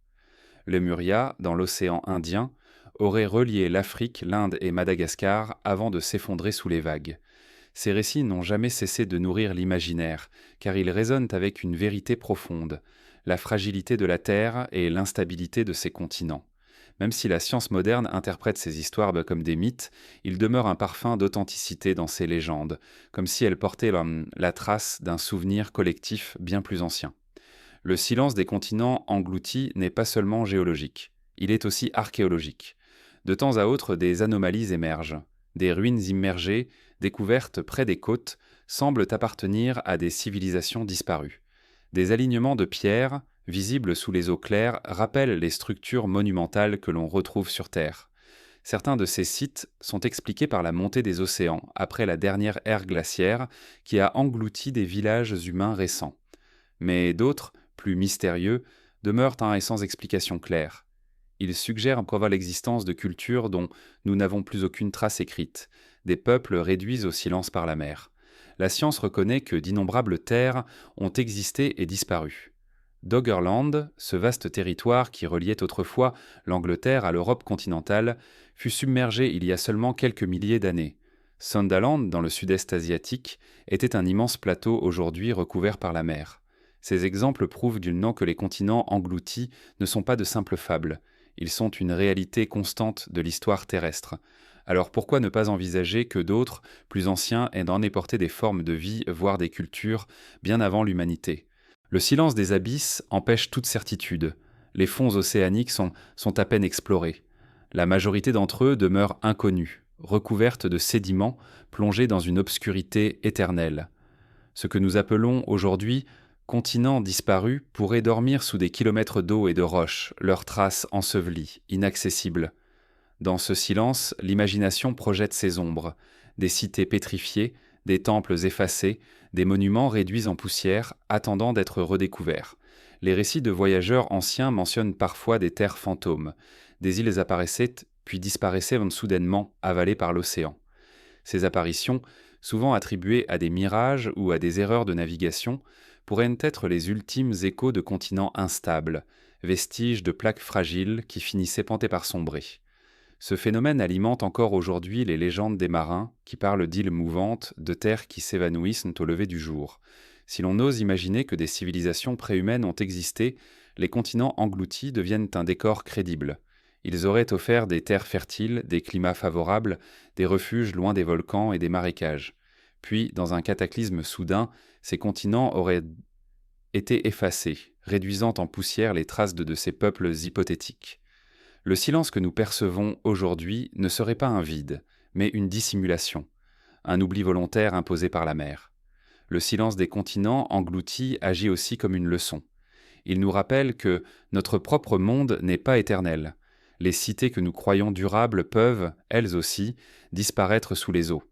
Lemuria, dans l'océan Indien, aurait relié l'Afrique, l'Inde et Madagascar avant de s'effondrer sous les vagues. Ces récits n'ont jamais cessé de nourrir l'imaginaire, car ils résonnent avec une vérité profonde, la fragilité de la Terre et l'instabilité de ses continents. Même si la science moderne interprète ces histoires comme des mythes, il demeure un parfum d'authenticité dans ces légendes, comme si elles portaient la trace d'un souvenir collectif bien plus ancien. Le silence des continents engloutis n'est pas seulement géologique, il est aussi archéologique. De temps à autre, des anomalies émergent. Des ruines immergées, découvertes près des côtes, semblent appartenir à des civilisations disparues. Des alignements de pierres, visibles sous les eaux claires, rappellent les structures monumentales que l'on retrouve sur Terre. Certains de ces sites sont expliqués par la montée des océans, après la dernière ère glaciaire, qui a englouti des villages humains récents. Mais d'autres, plus mystérieux, demeurent sans explication claire. Ils suggèrent encore l'existence de cultures dont nous n'avons plus aucune trace écrite, des peuples réduits au silence par la mer. La science reconnaît que d'innombrables terres ont existé et disparu. Doggerland, ce vaste territoire qui reliait autrefois l'Angleterre à l'Europe continentale, fut submergé il y a seulement quelques milliers d'années. Sondaland, dans le sud-est asiatique, était un immense plateau aujourd'hui recouvert par la mer. Ces exemples prouvent que les continents engloutis ne sont pas de simples fables. Ils sont une réalité constante de l'histoire terrestre. Alors pourquoi ne pas envisager que d'autres, plus anciens, aient en porté des formes de vie, voire des cultures, bien avant l'humanité? Le silence des abysses empêche toute certitude. Les fonds océaniques sont à peine explorés. La majorité d'entre eux demeurent inconnus, recouvertes de sédiments, plongés dans une obscurité éternelle. Ce que nous appelons aujourd'hui continents disparus pourraient dormir sous des kilomètres d'eau et de roches, leurs traces ensevelies, inaccessibles. Dans ce silence, l'imagination projette ses ombres, des cités pétrifiées, des temples effacés, des monuments réduits en poussière, attendant d'être redécouverts. Les récits de voyageurs anciens mentionnent parfois des terres fantômes. Des îles apparaissaient puis disparaissaient soudainement, avalées par l'océan. Ces apparitions, souvent attribuées à des mirages ou à des erreurs de navigation, pourraient être les ultimes échos de continents instables, vestiges de plaques fragiles qui finissaient par sombrer. Ce phénomène alimente encore aujourd'hui les légendes des marins qui parlent d'îles mouvantes, de terres qui s'évanouissent au lever du jour. Si l'on ose imaginer que des civilisations préhumaines ont existé, les continents engloutis deviennent un décor crédible. Ils auraient offert des terres fertiles, des climats favorables, des refuges loin des volcans et des marécages. Puis, dans un cataclysme soudain, ces continents auraient été effacés, réduisant en poussière les traces de ces peuples hypothétiques. Le silence que nous percevons aujourd'hui ne serait pas un vide, mais une dissimulation, un oubli volontaire imposé par la mer. Le silence des continents engloutis agit aussi comme une leçon. Il nous rappelle que notre propre monde n'est pas éternel. Les cités que nous croyons durables peuvent, elles aussi, disparaître sous les eaux.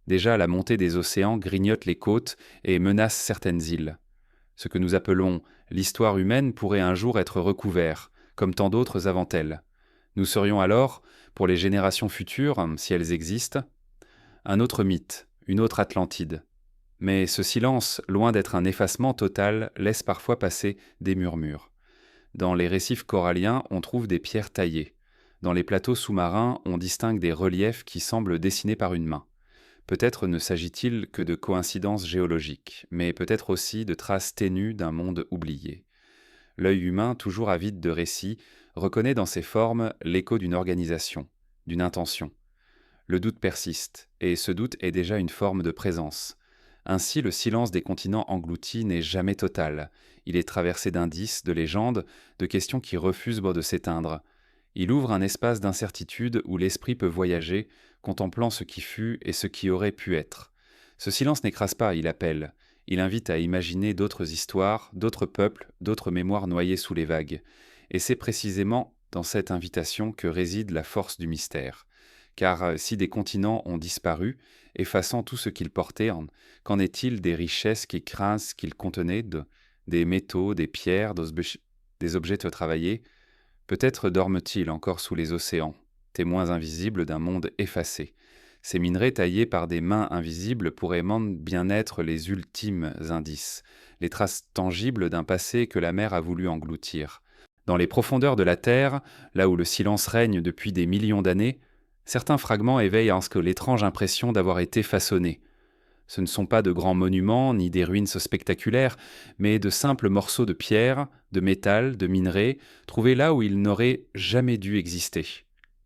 Déjà, la montée des océans grignote les côtes et menace certaines îles. Ce que nous appelons l'histoire humaine pourrait un jour être recouvert, comme tant d'autres avant elle. Nous serions alors, pour les générations futures, si elles existent, un autre mythe, une autre Atlantide. Mais ce silence, loin d'être un effacement total, laisse parfois passer des murmures. Dans les récifs coralliens, on trouve des pierres taillées. Dans les plateaux sous-marins, on distingue des reliefs qui semblent dessinés par une main. Peut-être ne s'agit-il que de coïncidences géologiques, mais peut-être aussi de traces ténues d'un monde oublié. L'œil humain, toujours avide de récits, reconnaît dans ces formes l'écho d'une organisation, d'une intention. Le doute persiste, et ce doute est déjà une forme de présence. Ainsi, le silence des continents engloutis n'est jamais total. Il est traversé d'indices, de légendes, de questions qui refusent de s'éteindre. Il ouvre un espace d'incertitude où l'esprit peut voyager, contemplant ce qui fut et ce qui aurait pu être. Ce silence n'écrase pas, il appelle. Il invite à imaginer d'autres histoires, d'autres peuples, d'autres mémoires noyées sous les vagues. Et c'est précisément dans cette invitation que réside la force du mystère. Car si des continents ont disparu, effaçant tout ce qu'ils portaient, qu'en est-il des richesses qu'ils contenaient, des métaux, des pierres, des objets travaillés? Peut-être dorment-ils encore sous les océans, témoins invisibles d'un monde effacé. Ces minerais taillés par des mains invisibles pourraient bien être les ultimes indices, les traces tangibles d'un passé que la mer a voulu engloutir. Dans les profondeurs de la Terre, là où le silence règne depuis des millions d'années, certains fragments éveillent l'étrange impression d'avoir été façonnés. Ce ne sont pas de grands monuments ni des ruines spectaculaires, mais de simples morceaux de pierre, de métal, de minerais, trouvés là où ils n'auraient jamais dû exister.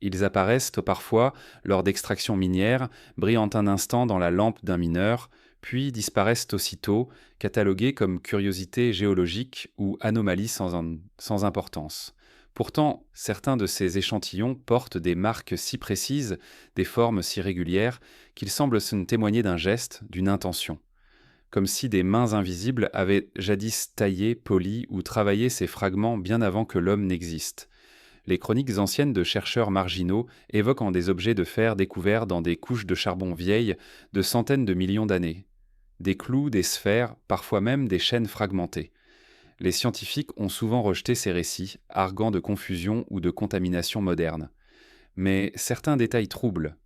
Ils apparaissent parfois lors d'extractions minières, brillant un instant dans la lampe d'un mineur, puis disparaissent aussitôt, catalogués comme curiosités géologiques ou anomalies sans importance. Pourtant, certains de ces échantillons portent des marques si précises, des formes si régulières, qu'ils semblent se témoigner d'un geste, d'une intention. Comme si des mains invisibles avaient jadis taillé, poli ou travaillé ces fragments bien avant que l'homme n'existe. Les chroniques anciennes de chercheurs marginaux évoquent des objets de fer découverts dans des couches de charbon vieilles de centaines de millions d'années. Des clous, des sphères, parfois même des chaînes fragmentées. Les scientifiques ont souvent rejeté ces récits, arguant de confusion ou de contamination moderne. Mais certains détails troublent.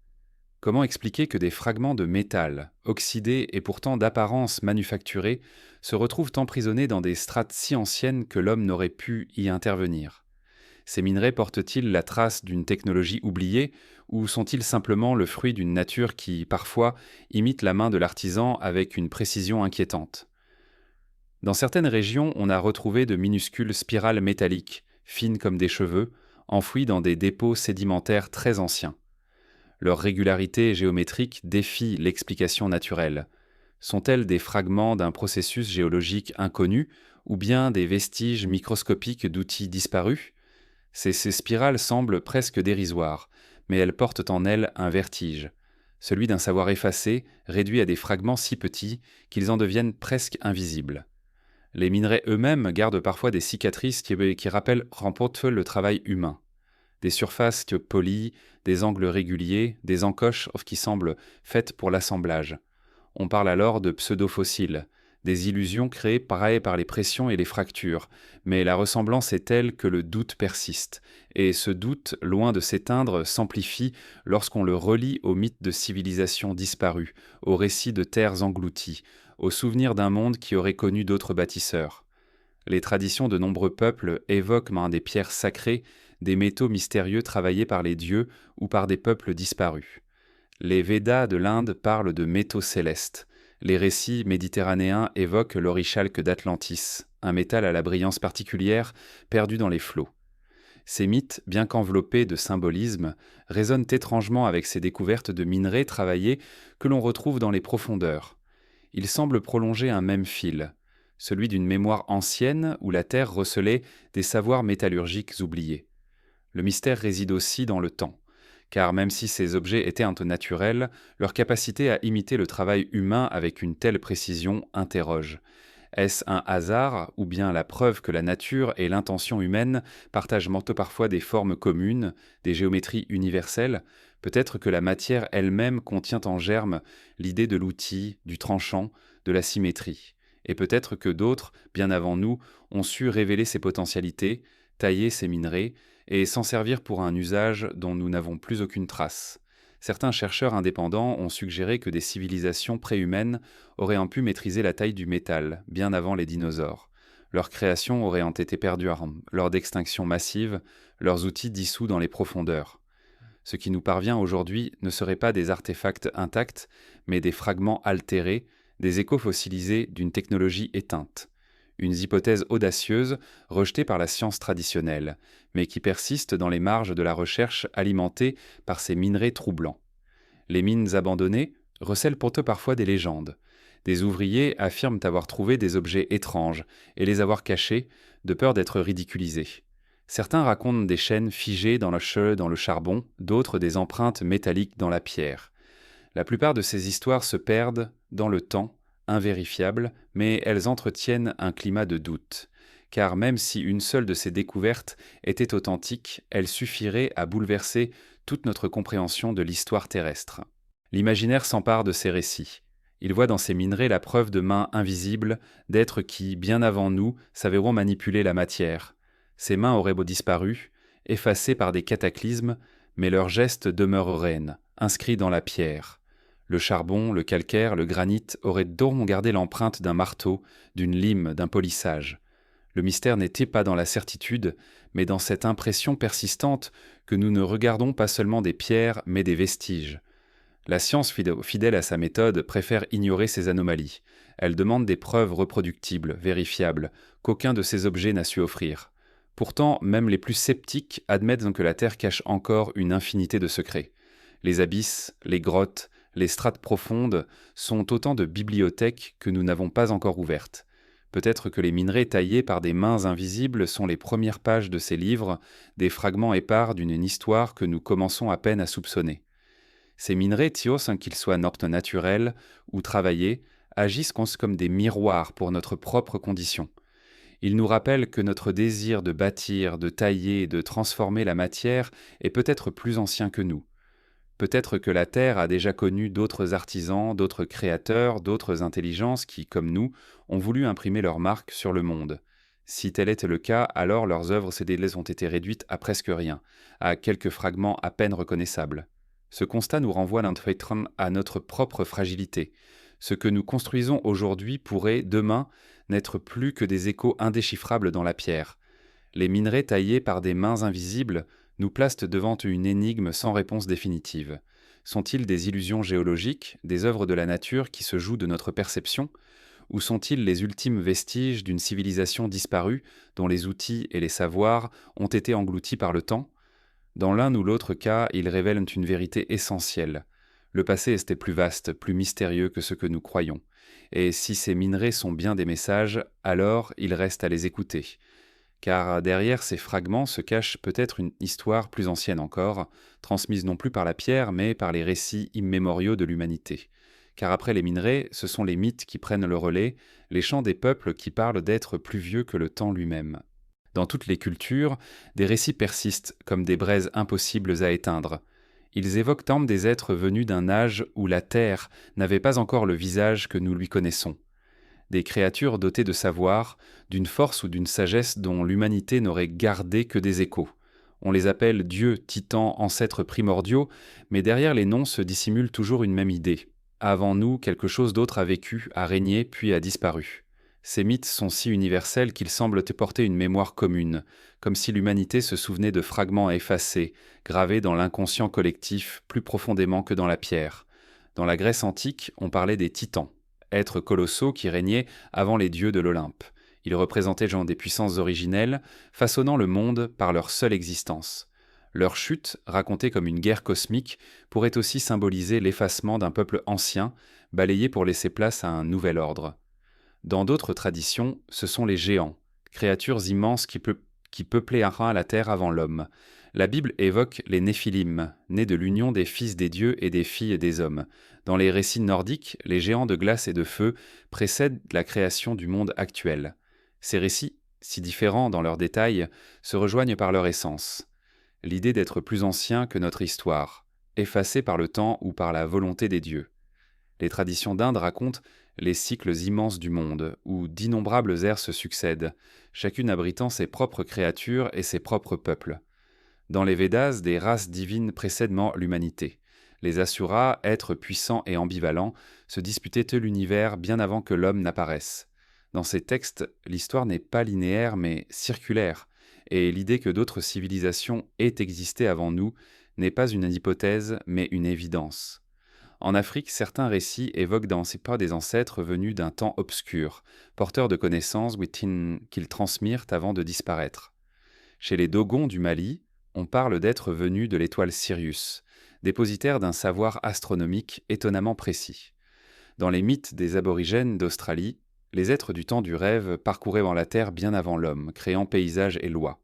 Comment expliquer que des fragments de métal, oxydés et pourtant d'apparence manufacturée, se retrouvent emprisonnés dans des strates si anciennes que l'homme n'aurait pu y intervenir ? Ces minerais portent-ils la trace d'une technologie oubliée ou sont-ils simplement le fruit d'une nature qui, parfois, imite la main de l'artisan avec une précision inquiétante ? Dans certaines régions, on a retrouvé de minuscules spirales métalliques, fines comme des cheveux, enfouies dans des dépôts sédimentaires très anciens. Leur régularité géométrique défie l'explication naturelle. Sont-elles des fragments d'un processus géologique inconnu ou bien des vestiges microscopiques d'outils disparus ? Ces spirales semblent presque dérisoires, mais elles portent en elles un vertige, celui d'un savoir effacé, réduit à des fragments si petits qu'ils en deviennent presque invisibles. Les minerais eux-mêmes gardent parfois des cicatrices qui rappellent le travail humain. Des surfaces polies, des angles réguliers, des encoches qui semblent faites pour l'assemblage. On parle alors de pseudo-fossiles, des illusions créées par les pressions et les fractures, mais la ressemblance est telle que le doute persiste, et ce doute, loin de s'éteindre, s'amplifie lorsqu'on le relie aux mythes de civilisations disparues, aux récits de terres englouties, aux souvenirs d'un monde qui aurait connu d'autres bâtisseurs. Les traditions de nombreux peuples évoquent des pierres sacrées, des métaux mystérieux travaillés par les dieux ou par des peuples disparus. Les Védas de l'Inde parlent de métaux célestes. Les récits méditerranéens évoquent l'orichalque d'Atlantis, un métal à la brillance particulière perdu dans les flots. Ces mythes, bien qu'enveloppés de symbolisme, résonnent étrangement avec ces découvertes de minerais travaillés que l'on retrouve dans les profondeurs. Ils semblent prolonger un même fil, celui d'une mémoire ancienne où la Terre recelait des savoirs métallurgiques oubliés. Le mystère réside aussi dans le temps, car même si ces objets étaient naturels, leur capacité à imiter le travail humain avec une telle précision interroge. Est-ce un hasard ou bien la preuve que la nature et l'intention humaine partagent parfois des formes communes, des géométries universelles ? Peut-être que la matière elle-même contient en germe l'idée de l'outil, du tranchant, de la symétrie. Et peut-être que d'autres, bien avant nous, ont su révéler ces potentialités, tailler ces minerais, et s'en servir pour un usage dont nous n'avons plus aucune trace. Certains chercheurs indépendants ont suggéré que des civilisations préhumaines auraient pu maîtriser la taille du métal, bien avant les dinosaures. Leurs créations auraient été perdues lors d'extinctions massives, leurs outils dissous dans les profondeurs. Ce qui nous parvient aujourd'hui ne seraient pas des artefacts intacts, mais des fragments altérés, des échos fossilisés d'une technologie éteinte. Une hypothèse audacieuse, rejetée par la science traditionnelle, mais qui persiste dans les marges de la recherche alimentée par ces minerais troublants. Les mines abandonnées recèlent pourtant parfois des légendes. Des ouvriers affirment avoir trouvé des objets étranges et les avoir cachés, de peur d'être ridiculisés. Certains racontent des chaînes figées dans le charbon, d'autres des empreintes métalliques dans la pierre. La plupart de ces histoires se perdent dans le temps, invérifiables, mais elles entretiennent un climat de doute. Car même si une seule de ces découvertes était authentique, elle suffirait à bouleverser toute notre compréhension de l'histoire terrestre. L'imaginaire s'empare de ces récits. Il voit dans ces minerais la preuve de mains invisibles, d'êtres qui, bien avant nous, savaient manipuler la matière. Ces mains auraient disparu, effacées par des cataclysmes, mais leurs gestes demeureraient, inscrits dans la pierre. Le charbon, le calcaire, le granit auraient donc gardé l'empreinte d'un marteau, d'une lime, d'un polissage. Le mystère n'était pas dans la certitude, mais dans cette impression persistante que nous ne regardons pas seulement des pierres, mais des vestiges. La science, fidèle à sa méthode, préfère ignorer ces anomalies. Elle demande des preuves reproductibles, vérifiables, qu'aucun de ces objets n'a su offrir. Pourtant, même les plus sceptiques admettent que la Terre cache encore une infinité de secrets. Les abysses, les grottes, les strates profondes sont autant de bibliothèques que nous n'avons pas encore ouvertes. Peut-être que les minerais taillés par des mains invisibles sont les premières pages de ces livres, des fragments épars d'une histoire que nous commençons à peine à soupçonner. Ces minerais, Thios, qu'ils soient naturels ou travaillés, agissent comme des miroirs pour notre propre condition. Ils nous rappellent que notre désir de bâtir, de tailler, de transformer la matière est peut-être plus ancien que nous. Peut-être que la Terre a déjà connu d'autres artisans, d'autres créateurs, d'autres intelligences qui, comme nous, ont voulu imprimer leur marque sur le monde. Si tel était le cas, alors leurs œuvres cédélées ont été réduites à presque rien, à quelques fragments à peine reconnaissables. Ce constat nous renvoie à notre propre fragilité. Ce que nous construisons aujourd'hui pourrait, demain, n'être plus que des échos indéchiffrables dans la pierre. Les minerais taillés par des mains invisibles nous placent devant une énigme sans réponse définitive. Sont-ils des illusions géologiques, des œuvres de la nature qui se jouent de notre perception, ou sont-ils les ultimes vestiges d'une civilisation disparue dont les outils et les savoirs ont été engloutis par le temps ? Dans l'un ou l'autre cas, ils révèlent une vérité essentielle. Le passé était plus vaste, plus mystérieux que ce que nous croyons. Et si ces minerais sont bien des messages, alors il reste à les écouter. Car derrière ces fragments se cache peut-être une histoire plus ancienne encore, transmise non plus par la pierre, mais par les récits immémoriaux de l'humanité. Car après les minerais, ce sont les mythes qui prennent le relais, les chants des peuples qui parlent d'êtres plus vieux que le temps lui-même. Dans toutes les cultures, des récits persistent comme des braises impossibles à éteindre. Ils évoquent tant des êtres venus d'un âge où la Terre n'avait pas encore le visage que nous lui connaissons. Des créatures dotées de savoir, d'une force ou d'une sagesse dont l'humanité n'aurait gardé que des échos. On les appelle dieux, titans, ancêtres primordiaux, mais derrière les noms se dissimule toujours une même idée. Avant nous, quelque chose d'autre a vécu, a régné, puis a disparu. Ces mythes sont si universels qu'ils semblent porter une mémoire commune, comme si l'humanité se souvenait de fragments effacés, gravés dans l'inconscient collectif plus profondément que dans la pierre. Dans la Grèce antique, on parlait des titans, êtres colossaux qui régnaient avant les dieux de l'Olympe. Ils représentaient des puissances originelles, façonnant le monde par leur seule existence. Leur chute, racontée comme une guerre cosmique, pourrait aussi symboliser l'effacement d'un peuple ancien, balayé pour laisser place à un nouvel ordre. Dans d'autres traditions, ce sont les géants, créatures immenses qui peuplaient la terre avant l'homme. La Bible évoque les Néphilim, nés de l'union des fils des dieux et des filles des hommes. Dans les récits nordiques, les géants de glace et de feu précèdent la création du monde actuel. Ces récits, si différents dans leurs détails, se rejoignent par leur essence. L'idée d'être plus ancien que notre histoire, effacée par le temps ou par la volonté des dieux. Les traditions d'Inde racontent les cycles immenses du monde, où d'innombrables ères se succèdent, chacune abritant ses propres créatures et ses propres peuples. Dans les Védas, des races divines précèdent l'humanité. Les Asuras, êtres puissants et ambivalents, se disputaient l'univers bien avant que l'homme n'apparaisse. Dans ces textes, l'histoire n'est pas linéaire mais circulaire, et l'idée que d'autres civilisations aient existé avant nous n'est pas une hypothèse mais une évidence. En Afrique, certains récits évoquent dans ces pas des ancêtres venus d'un temps obscur, porteurs de connaissances qu'ils transmirent avant de disparaître. Chez les Dogons du Mali, on parle d'êtres venus de l'étoile Sirius, dépositaires d'un savoir astronomique étonnamment précis. Dans les mythes des aborigènes d'Australie, les êtres du temps du rêve parcouraient la Terre bien avant l'homme, créant paysages et lois.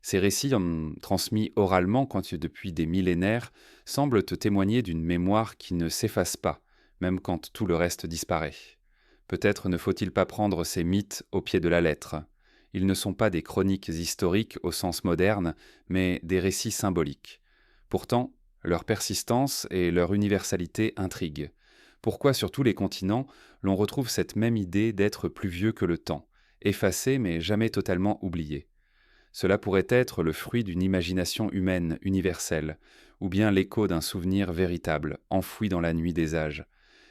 Ces récits, transmis oralement depuis des millénaires, semblent te témoigner d'une mémoire qui ne s'efface pas, même quand tout le reste disparaît. Peut-être ne faut-il pas prendre ces mythes au pied de la lettre. Ils ne sont pas des chroniques historiques au sens moderne, mais des récits symboliques. Pourtant, leur persistance et leur universalité intriguent. Pourquoi sur tous les continents, l'on retrouve cette même idée d'être plus vieux que le temps, effacé mais jamais totalement oublié? Cela pourrait être le fruit d'une imagination humaine universelle, ou bien l'écho d'un souvenir véritable, enfoui dans la nuit des âges.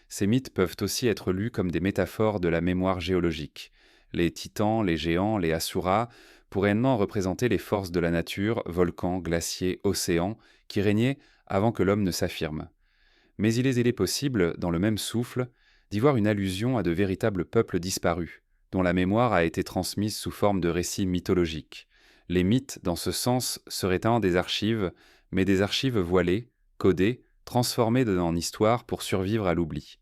Ces mythes peuvent aussi être lus comme des métaphores de la mémoire géologique. Les titans, les géants, les asuras pourraient réellement représenter les forces de la nature, volcans, glaciers, océans, qui régnaient avant que l'homme ne s'affirme. Mais il est possible, dans le même souffle, d'y voir une allusion à de véritables peuples disparus, dont la mémoire a été transmise sous forme de récits mythologiques. Les mythes, dans ce sens, seraient un des archives, mais des archives voilées, codées, transformées en histoire pour survivre à l'oubli.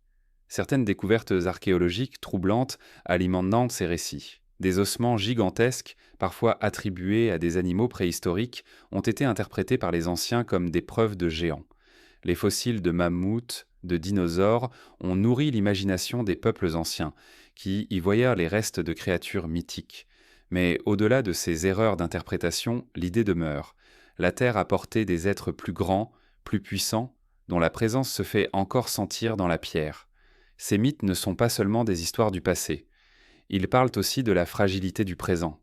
Certaines découvertes archéologiques troublantes alimentent ces récits. Des ossements gigantesques, parfois attribués à des animaux préhistoriques, ont été interprétés par les anciens comme des preuves de géants. Les fossiles de mammouths, de dinosaures ont nourri l'imagination des peuples anciens, qui y voyèrent les restes de créatures mythiques. Mais au-delà de ces erreurs d'interprétation, l'idée demeure. La Terre a porté des êtres plus grands, plus puissants, dont la présence se fait encore sentir dans la pierre. Ces mythes ne sont pas seulement des histoires du passé. Ils parlent aussi de la fragilité du présent.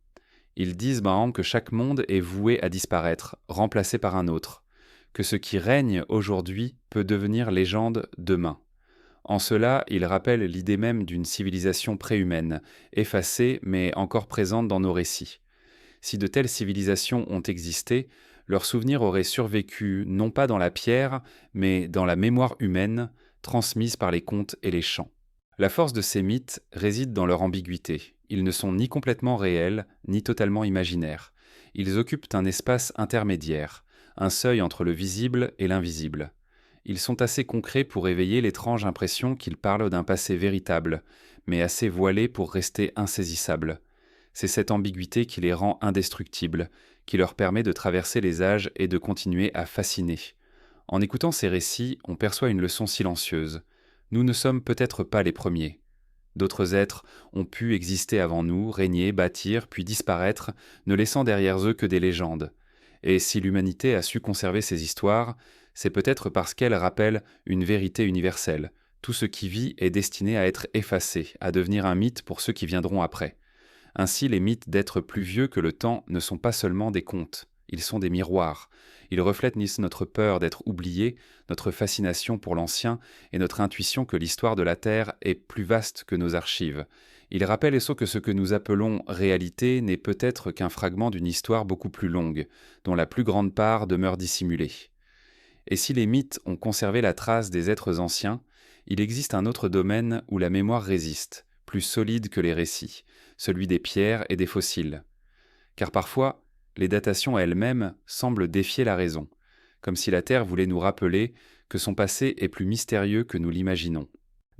Ils disent par exemple que chaque monde est voué à disparaître, remplacé par un autre, que ce qui règne aujourd'hui peut devenir légende demain. En cela, ils rappellent l'idée même d'une civilisation préhumaine, effacée mais encore présente dans nos récits. Si de telles civilisations ont existé, leurs souvenirs auraient survécu non pas dans la pierre, mais dans la mémoire humaine, transmise par les contes et les chants. La force de ces mythes réside dans leur ambiguïté. Ils ne sont ni complètement réels, ni totalement imaginaires. Ils occupent un espace intermédiaire, un seuil entre le visible et l'invisible. Ils sont assez concrets pour éveiller l'étrange impression qu'ils parlent d'un passé véritable, mais assez voilé pour rester insaisissables. C'est cette ambiguïté qui les rend indestructibles, qui leur permet de traverser les âges et de continuer à fasciner. En écoutant ces récits, on perçoit une leçon silencieuse. Nous ne sommes peut-être pas les premiers. D'autres êtres ont pu exister avant nous, régner, bâtir, puis disparaître, ne laissant derrière eux que des légendes. Et si l'humanité a su conserver ces histoires, c'est peut-être parce qu'elles rappellent une vérité universelle. Tout ce qui vit est destiné à être effacé, à devenir un mythe pour ceux qui viendront après. Ainsi, les mythes d'êtres plus vieux que le temps ne sont pas seulement des contes, ils sont des miroirs. Ils reflètent notre peur d'être oubliés, notre fascination pour l'ancien et notre intuition que l'histoire de la Terre est plus vaste que nos archives. Ils rappellent que ce que nous appelons réalité n'est peut-être qu'un fragment d'une histoire beaucoup plus longue, dont la plus grande part demeure dissimulée. Et si les mythes ont conservé la trace des êtres anciens, il existe un autre domaine où la mémoire résiste, plus solide que les récits, celui des pierres et des fossiles. Car parfois, les datations elles-mêmes semblent défier la raison, comme si la Terre voulait nous rappeler que son passé est plus mystérieux que nous l'imaginons.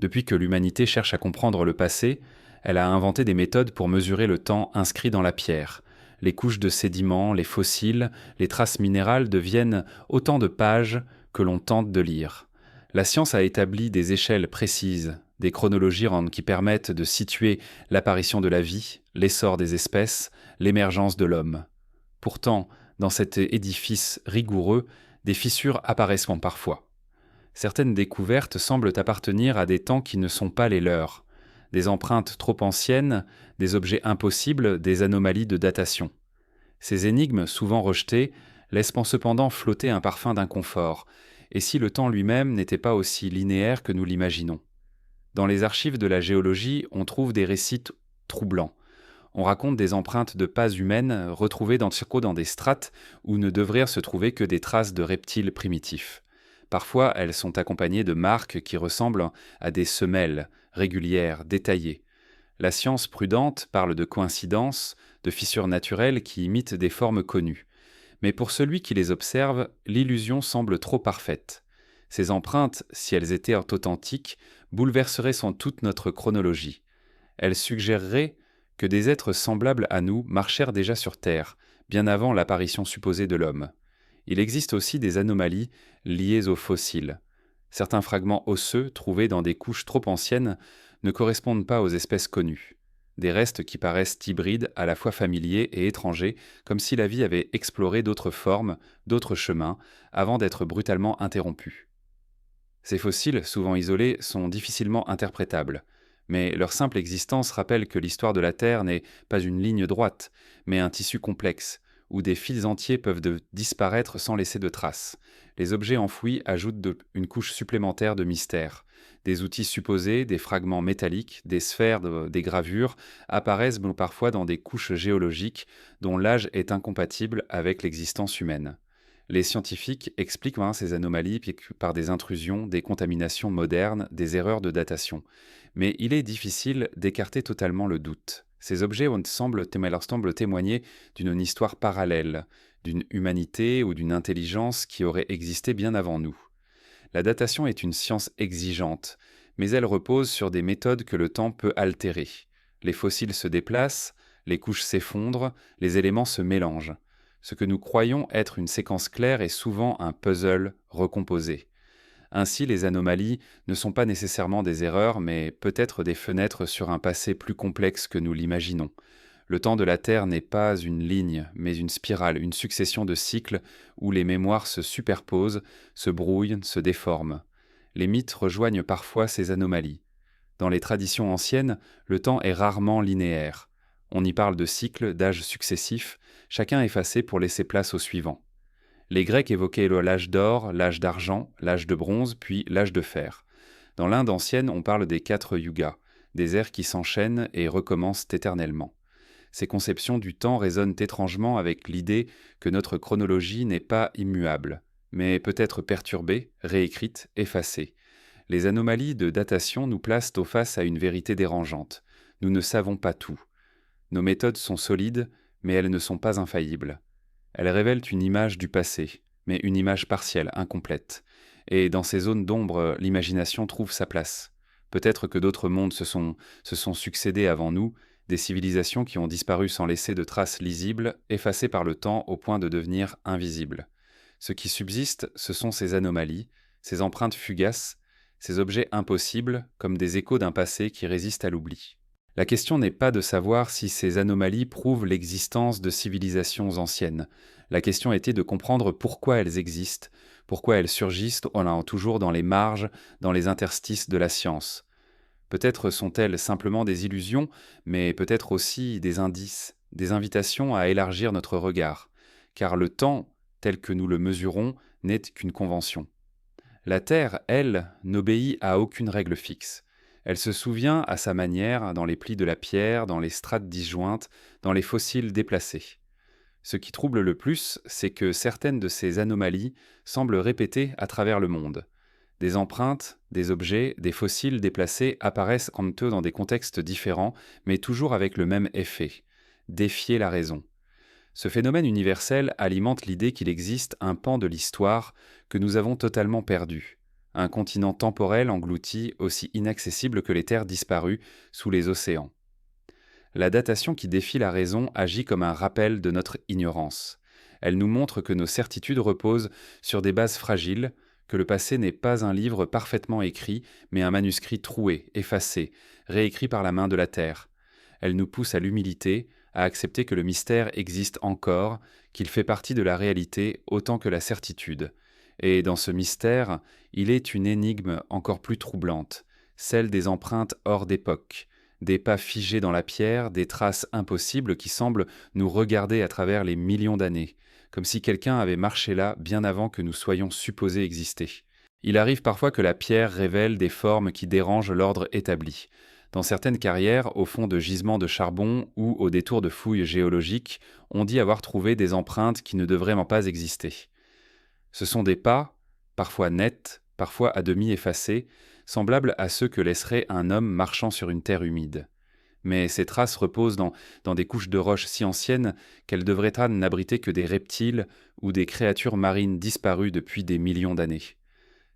Depuis que l'humanité cherche à comprendre le passé, elle a inventé des méthodes pour mesurer le temps inscrit dans la pierre. Les couches de sédiments, les fossiles, les traces minérales deviennent autant de pages que l'on tente de lire. La science a établi des échelles précises, des chronologies qui permettent de situer l'apparition de la vie, l'essor des espèces, l'émergence de l'homme. Pourtant, dans cet édifice rigoureux, des fissures apparaissent parfois. Certaines découvertes semblent appartenir à des temps qui ne sont pas les leurs. Des empreintes trop anciennes, des objets impossibles, des anomalies de datation. Ces énigmes, souvent rejetées, laissent cependant flotter un parfum d'inconfort, et si le temps lui-même n'était pas aussi linéaire que nous l'imaginons. Dans les archives de la géologie, on trouve des récits troublants. On raconte des empreintes de pas humaines retrouvées dans des strates où ne devraient se trouver que des traces de reptiles primitifs. Parfois, elles sont accompagnées de marques qui ressemblent à des semelles, régulières, détaillées. La science prudente parle de coïncidences, de fissures naturelles qui imitent des formes connues. Mais pour celui qui les observe, l'illusion semble trop parfaite. Ces empreintes, si elles étaient authentiques, bouleverseraient sans doute notre chronologie. Elles suggéreraient que des êtres semblables à nous marchèrent déjà sur Terre, bien avant l'apparition supposée de l'homme. Il existe aussi des anomalies liées aux fossiles. Certains fragments osseux trouvés dans des couches trop anciennes ne correspondent pas aux espèces connues. Des restes qui paraissent hybrides, à la fois familiers et étrangers, comme si la vie avait exploré d'autres formes, d'autres chemins, avant d'être brutalement interrompue. Ces fossiles, souvent isolés, sont difficilement interprétables, mais leur simple existence rappelle que l'histoire de la Terre n'est pas une ligne droite, mais un tissu complexe, où des fils entiers peuvent disparaître sans laisser de traces. Les objets enfouis ajoutent une couche supplémentaire de mystère. Des outils supposés, des fragments métalliques, des sphères, des gravures apparaissent parfois dans des couches géologiques dont l'âge est incompatible avec l'existence humaine. Les scientifiques expliquent ces anomalies par des intrusions, des contaminations modernes, des erreurs de datation. Mais il est difficile d'écarter totalement le doute. Ces objets leur semblent témoigner d'une histoire parallèle, d'une humanité ou d'une intelligence qui aurait existé bien avant nous. La datation est une science exigeante, mais elle repose sur des méthodes que le temps peut altérer. Les fossiles se déplacent, les couches s'effondrent, les éléments se mélangent. Ce que nous croyons être une séquence claire est souvent un puzzle recomposé. Ainsi, les anomalies ne sont pas nécessairement des erreurs, mais peut-être des fenêtres sur un passé plus complexe que nous l'imaginons. Le temps de la Terre n'est pas une ligne, mais une spirale, une succession de cycles où les mémoires se superposent, se brouillent, se déforment. Les mythes rejoignent parfois ces anomalies. Dans les traditions anciennes, le temps est rarement linéaire. On y parle de cycles, d'âges successifs, chacun effacé pour laisser place au suivant. Les Grecs évoquaient l'âge d'or, l'âge d'argent, l'âge de bronze, puis l'âge de fer. Dans l'Inde ancienne, on parle des 4 yugas, des ères qui s'enchaînent et recommencent éternellement. Ces conceptions du temps résonnent étrangement avec l'idée que notre chronologie n'est pas immuable, mais peut être perturbée, réécrite, effacée. Les anomalies de datation nous placent face à une vérité dérangeante. Nous ne savons pas tout. Nos méthodes sont solides, mais elles ne sont pas infaillibles. Elles révèlent une image du passé, mais une image partielle, incomplète. Et dans ces zones d'ombre, l'imagination trouve sa place. Peut-être que d'autres mondes se sont succédés avant nous, des civilisations qui ont disparu sans laisser de traces lisibles, effacées par le temps au point de devenir invisibles. Ce qui subsiste, ce sont ces anomalies, ces empreintes fugaces, ces objets impossibles, comme des échos d'un passé qui résiste à l'oubli. La question n'est pas de savoir si ces anomalies prouvent l'existence de civilisations anciennes. La question était de comprendre pourquoi elles existent, pourquoi elles surgissent toujours dans les marges, dans les interstices de la science. Peut-être sont-elles simplement des illusions, mais peut-être aussi des indices, des invitations à élargir notre regard, car le temps, tel que nous le mesurons, n'est qu'une convention. La Terre, elle, n'obéit à aucune règle fixe. Elle se souvient à sa manière dans les plis de la pierre, dans les strates disjointes, dans les fossiles déplacés. Ce qui trouble le plus, c'est que certaines de ces anomalies semblent répétées à travers le monde. Des empreintes, des objets, des fossiles déplacés apparaissent dans des contextes différents, mais toujours avec le même effet: défier la raison. Ce phénomène universel alimente l'idée qu'il existe un pan de l'histoire que nous avons totalement perdu. Un continent temporel englouti, aussi inaccessible que les terres disparues sous les océans. La datation qui défie la raison agit comme un rappel de notre ignorance. Elle nous montre que nos certitudes reposent sur des bases fragiles, que le passé n'est pas un livre parfaitement écrit, mais un manuscrit troué, effacé, réécrit par la main de la terre. Elle nous pousse à l'humilité, à accepter que le mystère existe encore, qu'il fait partie de la réalité autant que la certitude. Et dans ce mystère, il est une énigme encore plus troublante, celle des empreintes hors d'époque, des pas figés dans la pierre, des traces impossibles qui semblent nous regarder à travers les millions d'années, comme si quelqu'un avait marché là bien avant que nous soyons supposés exister. Il arrive parfois que la pierre révèle des formes qui dérangent l'ordre établi. Dans certaines carrières, au fond de gisements de charbon ou au détour de fouilles géologiques, on dit avoir trouvé des empreintes qui ne devraient pas exister. Ce sont des pas, parfois nets, parfois à demi effacés, semblables à ceux que laisserait un homme marchant sur une terre humide. Mais ces traces reposent dans des couches de roches si anciennes qu'elles devraient n'abriter que des reptiles ou des créatures marines disparues depuis des millions d'années.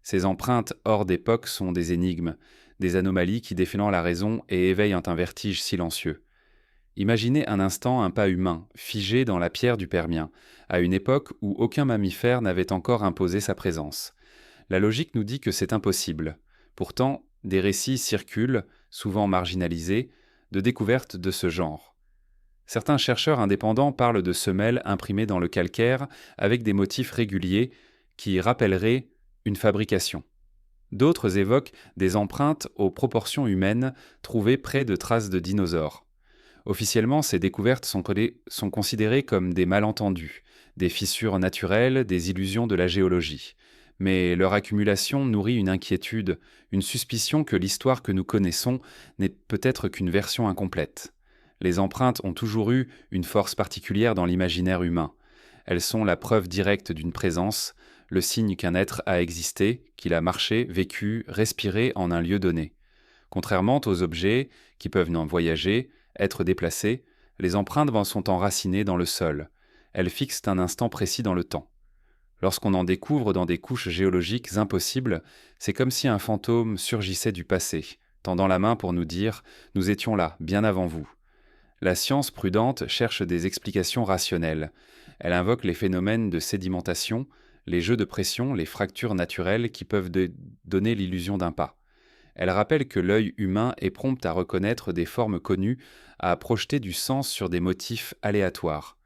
Ces empreintes hors d'époque sont des énigmes, des anomalies qui défient la raison et éveillent un vertige silencieux. Imaginez un instant un pas humain, figé dans la pierre du Permien, à une époque où aucun mammifère n'avait encore imposé sa présence. La logique nous dit que c'est impossible. Pourtant, des récits circulent, souvent marginalisés, de découvertes de ce genre. Certains chercheurs indépendants parlent de semelles imprimées dans le calcaire avec des motifs réguliers qui rappelleraient une fabrication. D'autres évoquent des empreintes aux proportions humaines trouvées près de traces de dinosaures. Officiellement, ces découvertes sont considérées comme des malentendus, des fissures naturelles, des illusions de la géologie. Mais leur accumulation nourrit une inquiétude, une suspicion que l'histoire que nous connaissons n'est peut-être qu'une version incomplète. Les empreintes ont toujours eu une force particulière dans l'imaginaire humain. Elles sont la preuve directe d'une présence, le signe qu'un être a existé, qu'il a marché, vécu, respiré en un lieu donné. Contrairement aux objets, qui peuvent n'en voyager, être déplacés, les empreintes sont enracinées dans le sol. Elles fixent un instant précis dans le temps. Lorsqu'on en découvre dans des couches géologiques impossibles, c'est comme si un fantôme surgissait du passé, tendant la main pour nous dire « Nous étions là, bien avant vous ». La science prudente cherche des explications rationnelles. Elle invoque les phénomènes de sédimentation, les jeux de pression, les fractures naturelles qui peuvent donner l'illusion d'un pas. Elle rappelle que l'œil humain est prompt à reconnaître des formes connues, à projeter du sens sur des motifs aléatoires.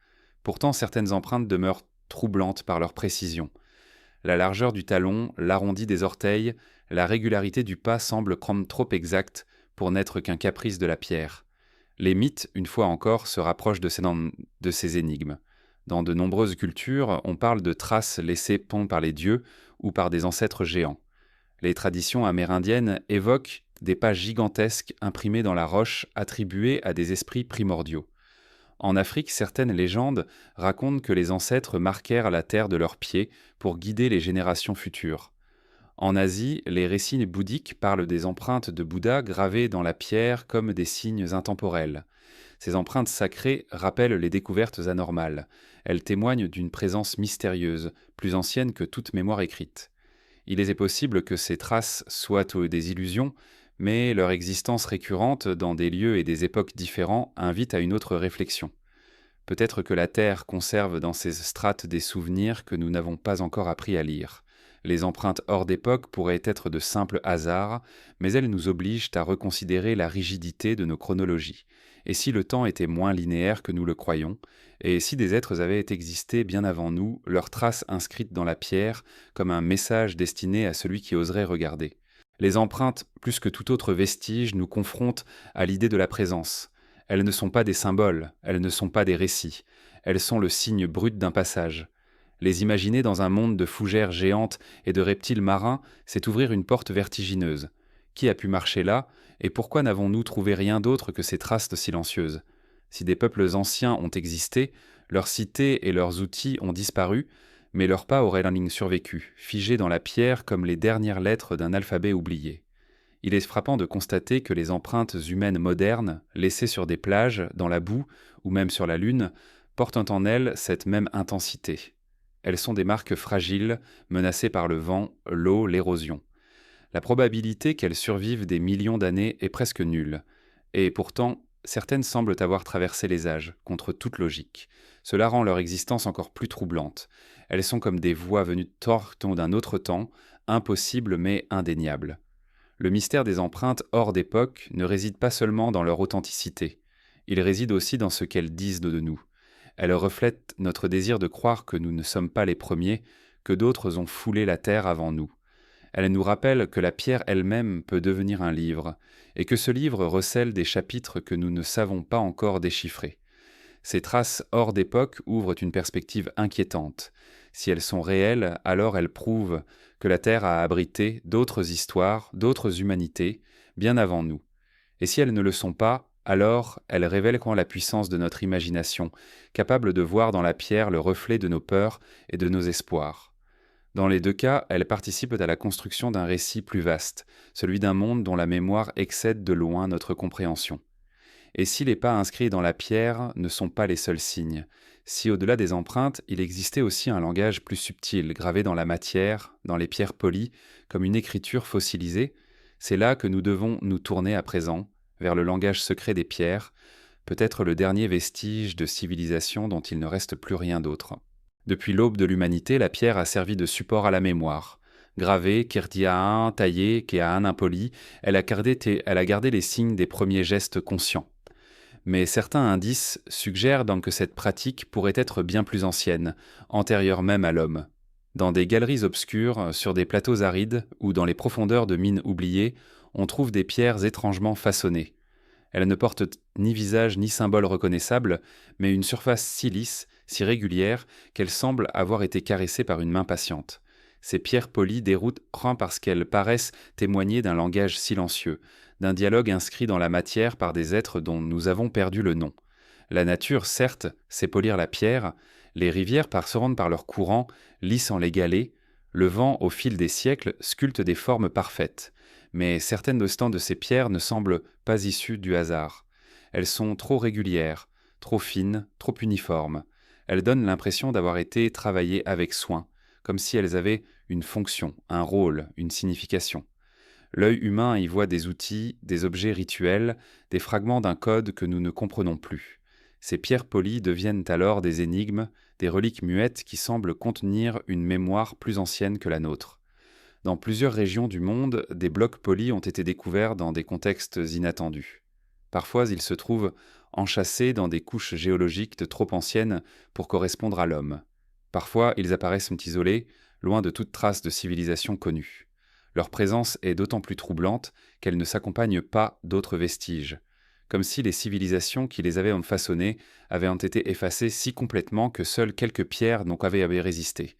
Pourtant, certaines empreintes demeurent troublantes par leur précision. La largeur du talon, l'arrondi des orteils, la régularité du pas semblent trop exactes pour n'être qu'un caprice de la pierre. Les mythes, une fois encore, se rapprochent de ces énigmes. Dans de nombreuses cultures, on parle de traces laissées pontes par les dieux ou par des ancêtres géants. Les traditions amérindiennes évoquent des pas gigantesques imprimés dans la roche attribués à des esprits primordiaux. En Afrique, certaines légendes racontent que les ancêtres marquèrent la terre de leurs pieds pour guider les générations futures. En Asie, les récits bouddhiques parlent des empreintes de Bouddha gravées dans la pierre comme des signes intemporels. Ces empreintes sacrées rappellent les découvertes anormales. Elles témoignent d'une présence mystérieuse, plus ancienne que toute mémoire écrite. Il est possible que ces traces soient des illusions, mais leur existence récurrente dans des lieux et des époques différents invite à une autre réflexion. Peut-être que la Terre conserve dans ses strates des souvenirs que nous n'avons pas encore appris à lire. Les empreintes hors d'époque pourraient être de simples hasards, mais elles nous obligent à reconsidérer la rigidité de nos chronologies. Et si le temps était moins linéaire que nous le croyons, et si des êtres avaient existé bien avant nous, leurs traces inscrites dans la pierre, comme un message destiné à celui qui oserait regarder. Les empreintes, plus que tout autre vestige, nous confrontent à l'idée de la présence. Elles ne sont pas des symboles, elles ne sont pas des récits, elles sont le signe brut d'un passage. Les imaginer dans un monde de fougères géantes et de reptiles marins, c'est ouvrir une porte vertigineuse. Qui a pu marcher là, et pourquoi n'avons-nous trouvé rien d'autre que ces traces silencieuses ? Si des peuples anciens ont existé, leurs cités et leurs outils ont disparu, mais leurs pas auraient survécu, figés dans la pierre comme les dernières lettres d'un alphabet oublié. Il est frappant de constater que les empreintes humaines modernes, laissées sur des plages, dans la boue ou même sur la Lune, portent en elles cette même intensité. Elles sont des marques fragiles, menacées par le vent, l'eau, l'érosion. La probabilité qu'elles survivent des millions d'années est presque nulle. Et pourtant, certaines semblent avoir traversé les âges, contre toute logique. Cela rend leur existence encore plus troublante. Elles sont comme des voix venues d'un autre temps, impossibles mais indéniables. Le mystère des empreintes hors d'époque ne réside pas seulement dans leur authenticité. Il réside aussi dans ce qu'elles disent de nous. Elles reflètent notre désir de croire que nous ne sommes pas les premiers, que d'autres ont foulé la terre avant nous. Elles nous rappellent que la pierre elle-même peut devenir un livre, et que ce livre recèle des chapitres que nous ne savons pas encore déchiffrer. Ces traces hors d'époque ouvrent une perspective inquiétante. Si elles sont réelles, alors elles prouvent que la Terre a abrité d'autres histoires, d'autres humanités, bien avant nous. Et si elles ne le sont pas, alors elles révèlent la puissance de notre imagination, capable de voir dans la pierre le reflet de nos peurs et de nos espoirs. Dans les deux cas, elles participent à la construction d'un récit plus vaste, celui d'un monde dont la mémoire excède de loin notre compréhension. Et si les pas inscrits dans la pierre ne sont pas les seuls signes, si au-delà des empreintes, il existait aussi un langage plus subtil, gravé dans la matière, dans les pierres polies, comme une écriture fossilisée, c'est là que nous devons nous tourner à présent, vers le langage secret des pierres, peut-être le dernier vestige de civilisation dont il ne reste plus rien d'autre. Depuis l'aube de l'humanité, la pierre a servi de support à la mémoire. Gravée, kirtiaan, taillée, keaan impoli, elle a gardé les signes des premiers gestes conscients. Mais certains indices suggèrent donc que cette pratique pourrait être bien plus ancienne, antérieure même à l'homme. Dans des galeries obscures, sur des plateaux arides ou dans les profondeurs de mines oubliées, on trouve des pierres étrangement façonnées. Elles ne portent ni visage ni symbole reconnaissable, mais une surface si lisse, si régulière, qu'elles semblent avoir été caressées par une main patiente. Ces pierres polies déroutent parce qu'elles paraissent témoigner d'un langage silencieux, d'un dialogue inscrit dans la matière par des êtres dont nous avons perdu le nom. La nature, certes, sait polir la pierre, les rivières se rendent par leur courant, lissant les galets, le vent, au fil des siècles, sculpte des formes parfaites. Mais certaines de ces pierres ne semblent pas issues du hasard. Elles sont trop régulières, trop fines, trop uniformes. Elles donnent l'impression d'avoir été travaillées avec soin, comme si elles avaient une fonction, un rôle, une signification. L'œil humain y voit des outils, des objets rituels, des fragments d'un code que nous ne comprenons plus. Ces pierres polies deviennent alors des énigmes, des reliques muettes qui semblent contenir une mémoire plus ancienne que la nôtre. Dans plusieurs régions du monde, des blocs polis ont été découverts dans des contextes inattendus. Parfois, ils se trouvent enchâssés dans des couches géologiques trop anciennes pour correspondre à l'homme. Parfois, ils apparaissent isolés, loin de toute trace de civilisation connue. Leur présence est d'autant plus troublante qu'elle ne s'accompagne pas d'autres vestiges, comme si les civilisations qui les avaient façonnés avaient été effacées si complètement que seules quelques pierres avaient résisté.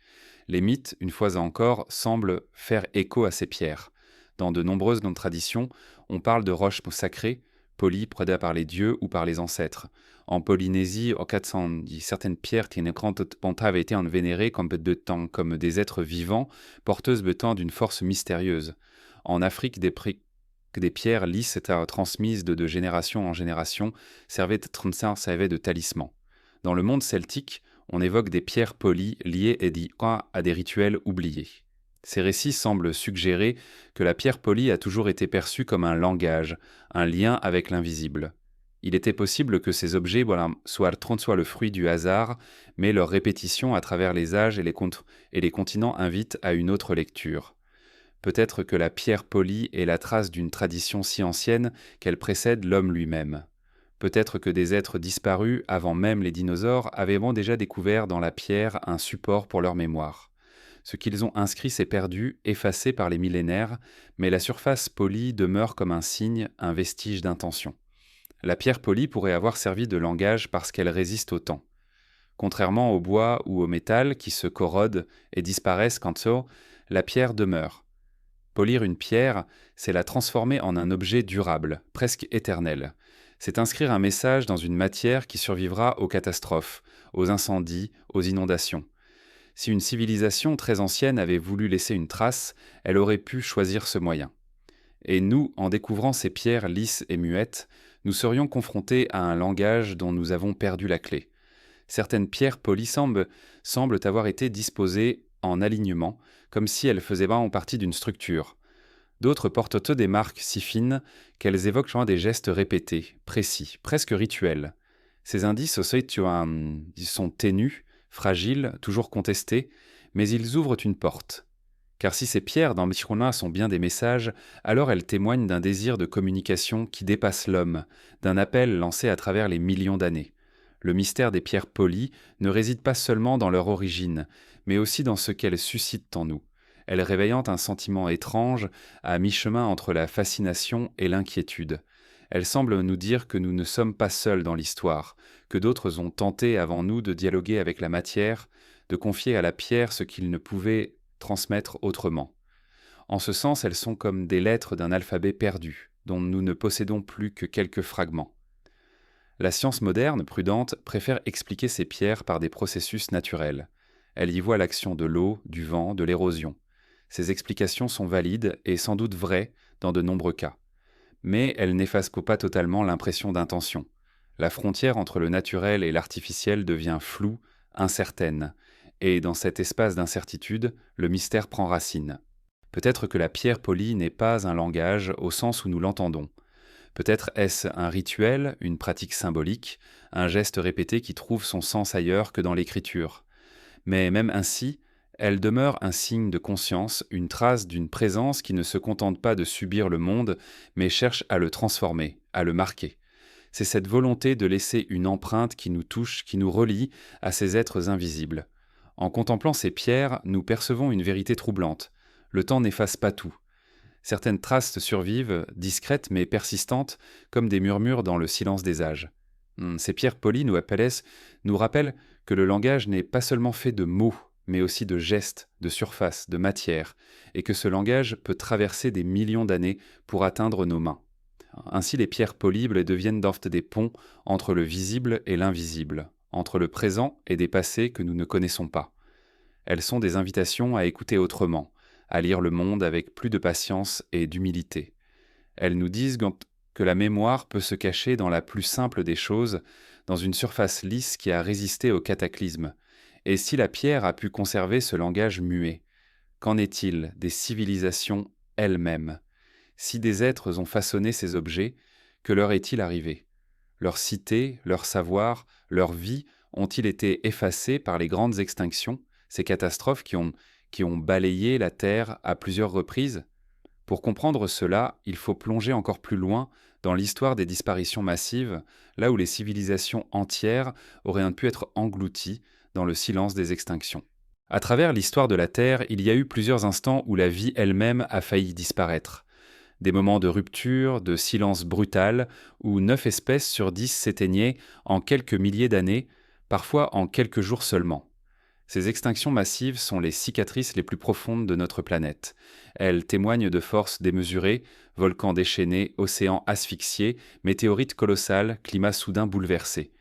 Les mythes, une fois encore, semblent faire écho à ces pierres. Dans de nombreuses traditions, on parle de roches sacrées, polies prédées par les dieux ou par les ancêtres. En Polynésie, au 400, certaines pierres qui avaient été vénérées comme des êtres vivants, porteuses d'une force mystérieuse. En Afrique, des pierres lisses étaient transmises de génération en génération, servaient de talismans. Dans le monde celtique, on évoque des pierres polies liées à des rituels oubliés. Ces récits semblent suggérer que la pierre polie a toujours été perçue comme un langage, un lien avec l'invisible. Il était possible que ces objets soient le fruit du hasard, mais leur répétition à travers les âges et les continents invite à une autre lecture. Peut-être que la pierre polie est la trace d'une tradition si ancienne qu'elle précède l'homme lui-même. Peut-être que des êtres disparus avant même les dinosaures avaient déjà découvert dans la pierre un support pour leur mémoire. Ce qu'ils ont inscrit s'est perdu, effacé par les millénaires, mais la surface polie demeure comme un signe, un vestige d'intention. La pierre polie pourrait avoir servi de langage parce qu'elle résiste au temps. Contrairement au bois ou au métal qui se corrodent et disparaissent la pierre demeure. Polir une pierre, c'est la transformer en un objet durable, presque éternel. C'est inscrire un message dans une matière qui survivra aux catastrophes, aux incendies, aux inondations. Si une civilisation très ancienne avait voulu laisser une trace, elle aurait pu choisir ce moyen. Et nous, en découvrant ces pierres lisses et muettes, nous serions confrontés à un langage dont nous avons perdu la clé. Certaines pierres polies semblent avoir été disposées en alignement, comme si elles faisaient partie d'une structure. D'autres portent des marques si fines qu'elles évoquent des gestes répétés, précis, presque rituels. Ces indices sont ténus, fragiles, toujours contestés, mais ils ouvrent une porte. Car si ces pierres dans Mishkona sont bien des messages, alors elles témoignent d'un désir de communication qui dépasse l'homme, d'un appel lancé à travers les millions d'années. Le mystère des pierres polies ne réside pas seulement dans leur origine, mais aussi dans ce qu'elles suscitent en nous. Elles réveillant un sentiment étrange, à mi-chemin entre la fascination et l'inquiétude. Elles semblent nous dire que nous ne sommes pas seuls dans l'histoire, que d'autres ont tenté avant nous de dialoguer avec la matière, de confier à la pierre ce qu'ils ne pouvaient transmettre autrement. En ce sens, elles sont comme des lettres d'un alphabet perdu, dont nous ne possédons plus que quelques fragments. La science moderne, prudente, préfère expliquer ces pierres par des processus naturels. Elle y voit l'action de l'eau, du vent, de l'érosion. Ces explications sont valides et sans doute vraies dans de nombreux cas. Mais elles n'effacent pas totalement l'impression d'intention. La frontière entre le naturel et l'artificiel devient floue, incertaine, et dans cet espace d'incertitude, le mystère prend racine. Peut-être que la pierre polie n'est pas un langage au sens où nous l'entendons. Peut-être est-ce un rituel, une pratique symbolique, un geste répété qui trouve son sens ailleurs que dans l'écriture. Mais même ainsi, elle demeure un signe de conscience, une trace d'une présence qui ne se contente pas de subir le monde, mais cherche à le transformer, à le marquer. C'est cette volonté de laisser une empreinte qui nous touche, qui nous relie à ces êtres invisibles. En contemplant ces pierres, nous percevons une vérité troublante. Le temps n'efface pas tout. Certaines traces survivent, discrètes mais persistantes, comme des murmures dans le silence des âges. Ces pierres polies ou appellès nous rappellent que le langage n'est pas seulement fait de mots, mais aussi de gestes, de surface, de matière, et que ce langage peut traverser des millions d'années pour atteindre nos mains. Ainsi, les pierres polibles deviennent des ponts entre le visible et l'invisible, entre le présent et des passés que nous ne connaissons pas. Elles sont des invitations à écouter autrement, à lire le monde avec plus de patience et d'humilité. Elles nous disent que la mémoire peut se cacher dans la plus simple des choses, dans une surface lisse qui a résisté au cataclysme. Et si la pierre a pu conserver ce langage muet, qu'en est-il des civilisations elles-mêmes? Si des êtres ont façonné ces objets, que leur est-il arrivé? Leurs cités, leur savoir, leur vie ont-ils été effacés par les grandes extinctions, ces catastrophes qui ont balayé la Terre à plusieurs reprises? Pour comprendre cela, il faut plonger encore plus loin dans l'histoire des disparitions massives, là où les civilisations entières auraient pu être englouties dans le silence des extinctions. À travers l'histoire de la Terre, il y a eu plusieurs instants où la vie elle-même a failli disparaître. Des moments de rupture, de silence brutal, où 9 espèces sur 10 s'éteignaient en quelques milliers d'années, parfois en quelques jours seulement. Ces extinctions massives sont les cicatrices les plus profondes de notre planète. Elles témoignent de forces démesurées, volcans déchaînés, océans asphyxiés, météorites colossales, climats soudains bouleversés.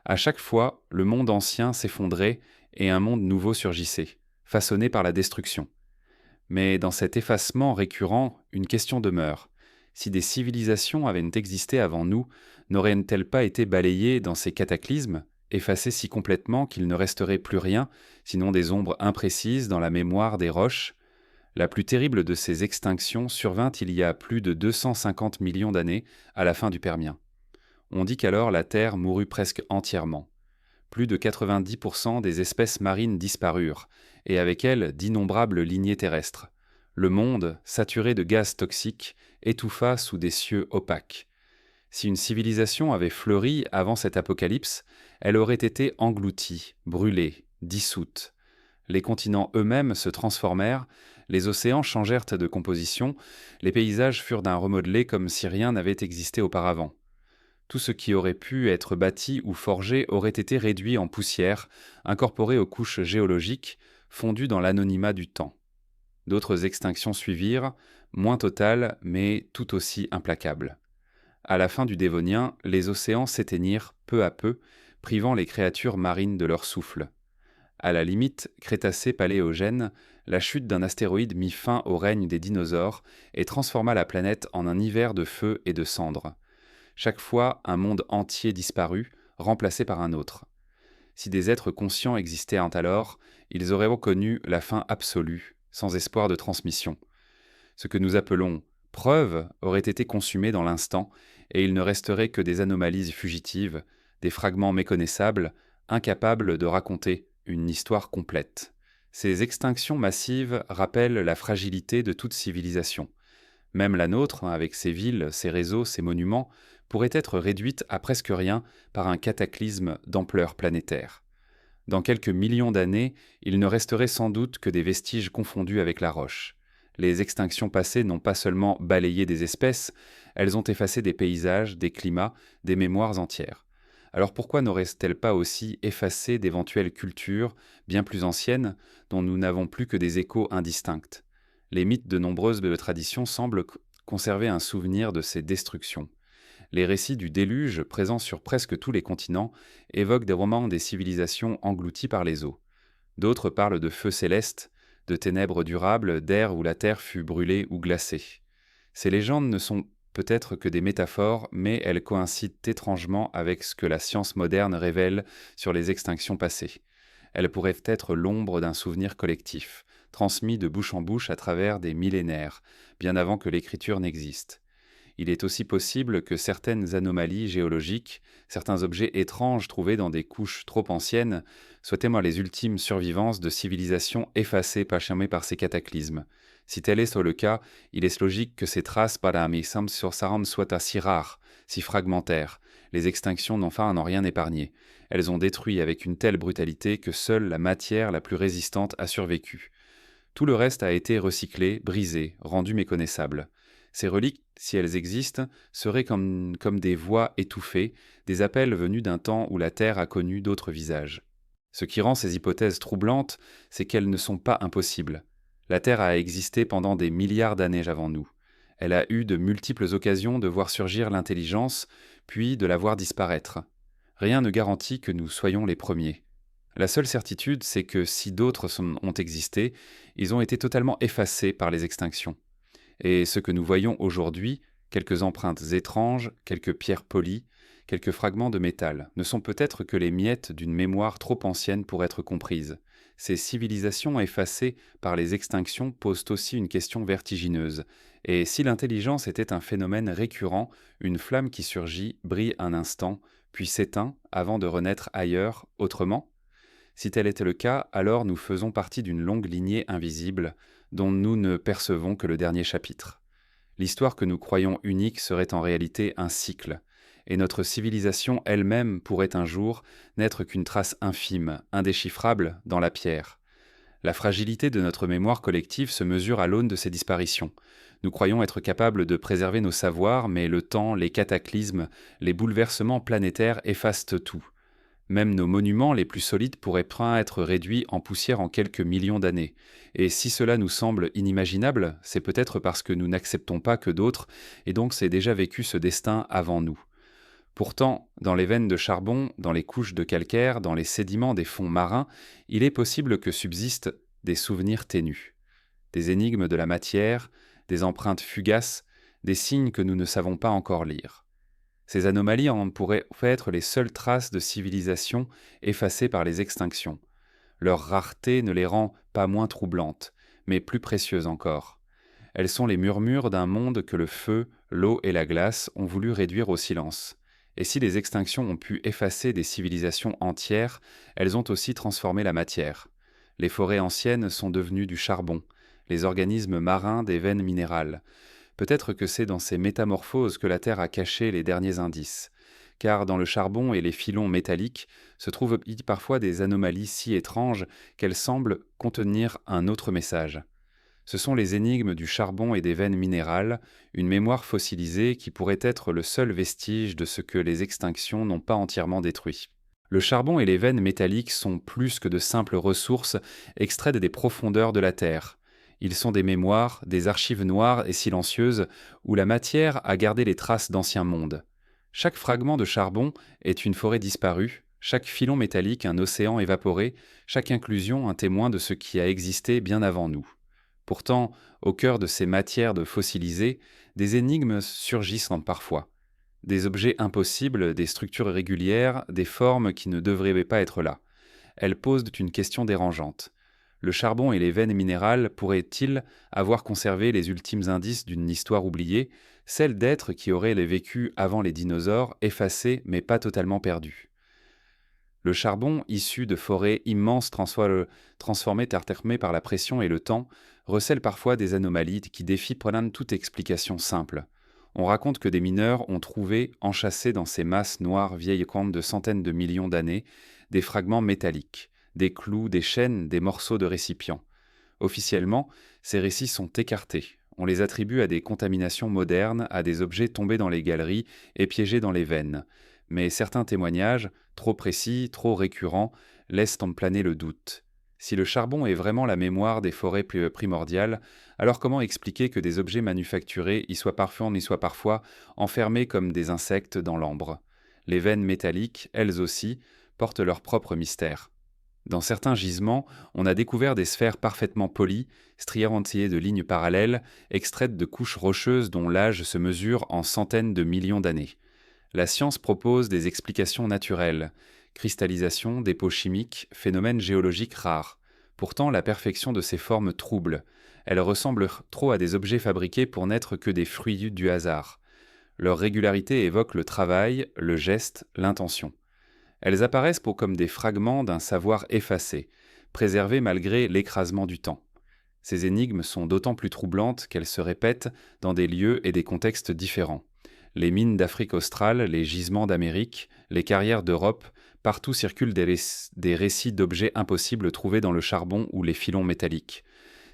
À chaque fois, le monde ancien s'effondrait et un monde nouveau surgissait, façonné par la destruction. Mais dans cet effacement récurrent, une question demeure. Si des civilisations avaient existé avant nous, n'auraient-elles pas été balayées dans ces cataclysmes, effacées si complètement qu'il ne resterait plus rien, sinon des ombres imprécises dans la mémoire des roches? La plus terrible de ces extinctions survint il y a plus de 250 millions d'années, à la fin du Permien. On dit qu'alors la Terre mourut presque entièrement. Plus de 90% des espèces marines disparurent, et avec elles d'innombrables lignées terrestres. Le monde, saturé de gaz toxiques, étouffa sous des cieux opaques. Si une civilisation avait fleuri avant cet apocalypse, elle aurait été engloutie, brûlée, dissoute. Les continents eux-mêmes se transformèrent, les océans changèrent de composition, les paysages furent d'un remodelé comme si rien n'avait existé auparavant. Tout ce qui aurait pu être bâti ou forgé aurait été réduit en poussière, incorporé aux couches géologiques, fondu dans l'anonymat du temps. D'autres extinctions suivirent, moins totales, mais tout aussi implacables. À la fin du Dévonien, les océans s'éteignirent peu à peu, privant les créatures marines de leur souffle. À la limite Crétacé-Paléogène, la chute d'un astéroïde mit fin au règne des dinosaures et transforma la planète en un hiver de feu et de cendres. Chaque fois, un monde entier disparut, remplacé par un autre. Si des êtres conscients existaient alors, ils auraient reconnu la fin absolue, sans espoir de transmission. Ce que nous appelons preuves aurait été consumé dans l'instant, et il ne resterait que des anomalies fugitives, des fragments méconnaissables, incapables de raconter une histoire complète. Ces extinctions massives rappellent la fragilité de toute civilisation. Même la nôtre, avec ses villes, ses réseaux, ses monuments, pourrait être réduite à presque rien par un cataclysme d'ampleur planétaire. Dans quelques millions d'années, il ne resterait sans doute que des vestiges confondus avec la roche. Les extinctions passées n'ont pas seulement balayé des espèces, elles ont effacé des paysages, des climats, des mémoires entières. Alors pourquoi n'auraient-elles pas aussi effacé d'éventuelles cultures, bien plus anciennes, dont nous n'avons plus que des échos indistincts? Les mythes de nombreuses traditions semblent conserver un souvenir de ces destructions. Les récits du déluge, présents sur presque tous les continents, évoquent des romans des civilisations englouties par les eaux. D'autres parlent de feux célestes, de ténèbres durables, d'ères où la terre fut brûlée ou glacée. Ces légendes ne sont peut-être que des métaphores, mais elles coïncident étrangement avec ce que la science moderne révèle sur les extinctions passées. Elles pourraient être l'ombre d'un souvenir collectif, transmis de bouche en bouche à travers des millénaires, bien avant que l'écriture n'existe. Il est aussi possible que certaines anomalies géologiques, certains objets étranges trouvés dans des couches trop anciennes, soient témoins les ultimes survivances de civilisations effacées parsemées par ces cataclysmes. Si tel est le cas, il est logique que ces traces paramisam sur Saram soient si rares, si fragmentaires. Les extinctions n'ont rien épargné. Elles ont détruit avec une telle brutalité que seule la matière la plus résistante a survécu. Tout le reste a été recyclé, brisé, rendu méconnaissable. Ces reliques, si elles existent, seraient comme des voix étouffées, des appels venus d'un temps où la Terre a connu d'autres visages. Ce qui rend ces hypothèses troublantes, c'est qu'elles ne sont pas impossibles. La Terre a existé pendant des milliards d'années avant nous. Elle a eu de multiples occasions de voir surgir l'intelligence, puis de la voir disparaître. Rien ne garantit que nous soyons les premiers. La seule certitude, c'est que si d'autres ont existé, ils ont été totalement effacés par les extinctions. Et ce que nous voyons aujourd'hui, quelques empreintes étranges, quelques pierres polies, quelques fragments de métal, ne sont peut-être que les miettes d'une mémoire trop ancienne pour être comprises. Ces civilisations effacées par les extinctions posent aussi une question vertigineuse. Et si l'intelligence était un phénomène récurrent, une flamme qui surgit, brille un instant, puis s'éteint avant de renaître ailleurs, autrement? Si tel était le cas, alors nous faisons partie d'une longue lignée invisible, dont nous ne percevons que le dernier chapitre. L'histoire que nous croyons unique serait en réalité un cycle, et notre civilisation elle-même pourrait un jour n'être qu'une trace infime, indéchiffrable, dans la pierre. La fragilité de notre mémoire collective se mesure à l'aune de ces disparitions. Nous croyons être capables de préserver nos savoirs, mais le temps, les cataclysmes, les bouleversements planétaires effacent tout. Même nos monuments les plus solides pourraient être réduits en poussière en quelques millions d'années. Et si cela nous semble inimaginable, c'est peut-être parce que nous n'acceptons pas que d'autres, et donc c'est déjà vécu ce destin avant nous. Pourtant, dans les veines de charbon, dans les couches de calcaire, dans les sédiments des fonds marins, il est possible que subsistent des souvenirs ténus, des énigmes de la matière, des empreintes fugaces, des signes que nous ne savons pas encore lire. Ces anomalies en pourraient être les seules traces de civilisation effacées par les extinctions. Leur rareté ne les rend pas moins troublantes, mais plus précieuses encore. Elles sont les murmures d'un monde que le feu, l'eau et la glace ont voulu réduire au silence. Et si les extinctions ont pu effacer des civilisations entières, elles ont aussi transformé la matière. Les forêts anciennes sont devenues du charbon, les organismes marins des veines minérales. Peut-être que c'est dans ces métamorphoses que la Terre a caché les derniers indices, car dans le charbon et les filons métalliques se trouvent parfois des anomalies si étranges qu'elles semblent contenir un autre message. Ce sont les énigmes du charbon et des veines minérales, une mémoire fossilisée qui pourrait être le seul vestige de ce que les extinctions n'ont pas entièrement détruit. Le charbon et les veines métalliques sont plus que de simples ressources extraites des profondeurs de la Terre. Ils sont des mémoires, des archives noires et silencieuses où la matière a gardé les traces d'anciens mondes. Chaque fragment de charbon est une forêt disparue, chaque filon métallique un océan évaporé, chaque inclusion un témoin de ce qui a existé bien avant nous. Pourtant, au cœur de ces matières de fossilisées, des énigmes surgissent parfois. Des objets impossibles, des structures irrégulières, des formes qui ne devraient pas être là. Elles posent une question dérangeante. Le charbon et les veines minérales pourraient-ils avoir conservé les ultimes indices d'une histoire oubliée, celle d'êtres qui auraient vécu avant les dinosaures, effacés mais pas totalement perdus? Le charbon, issu de forêts immenses transformées par la pression et le temps, recèle parfois des anomalies qui défient toute explication simple. On raconte que des mineurs ont trouvé, enchâssés dans ces masses noires vieilles de centaines de millions d'années, des fragments métalliques, des clous, des chaînes, des morceaux de récipients. Officiellement, ces récits sont écartés. On les attribue à des contaminations modernes, à des objets tombés dans les galeries et piégés dans les veines. Mais certains témoignages, trop précis, trop récurrents, laissent en planer le doute. Si le charbon est vraiment la mémoire des forêts primordiales, alors comment expliquer que des objets manufacturés y soient parfois enfermés comme des insectes dans l'ambre? Les veines métalliques, elles aussi, portent leur propre mystère. Dans certains gisements, on a découvert des sphères parfaitement polies, striées de lignes parallèles, extraites de couches rocheuses dont l'âge se mesure en centaines de millions d'années. La science propose des explications naturelles, cristallisation, dépôts chimiques, phénomènes géologiques rares. Pourtant, la perfection de ces formes trouble. Elles ressemblent trop à des objets fabriqués pour n'être que des fruits du hasard. Leur régularité évoque le travail, le geste, l'intention. Elles apparaissent comme des fragments d'un savoir effacé, préservés malgré l'écrasement du temps. Ces énigmes sont d'autant plus troublantes qu'elles se répètent dans des lieux et des contextes différents. Les mines d'Afrique australe, les gisements d'Amérique, les carrières d'Europe, partout circulent des récits d'objets impossibles trouvés dans le charbon ou les filons métalliques.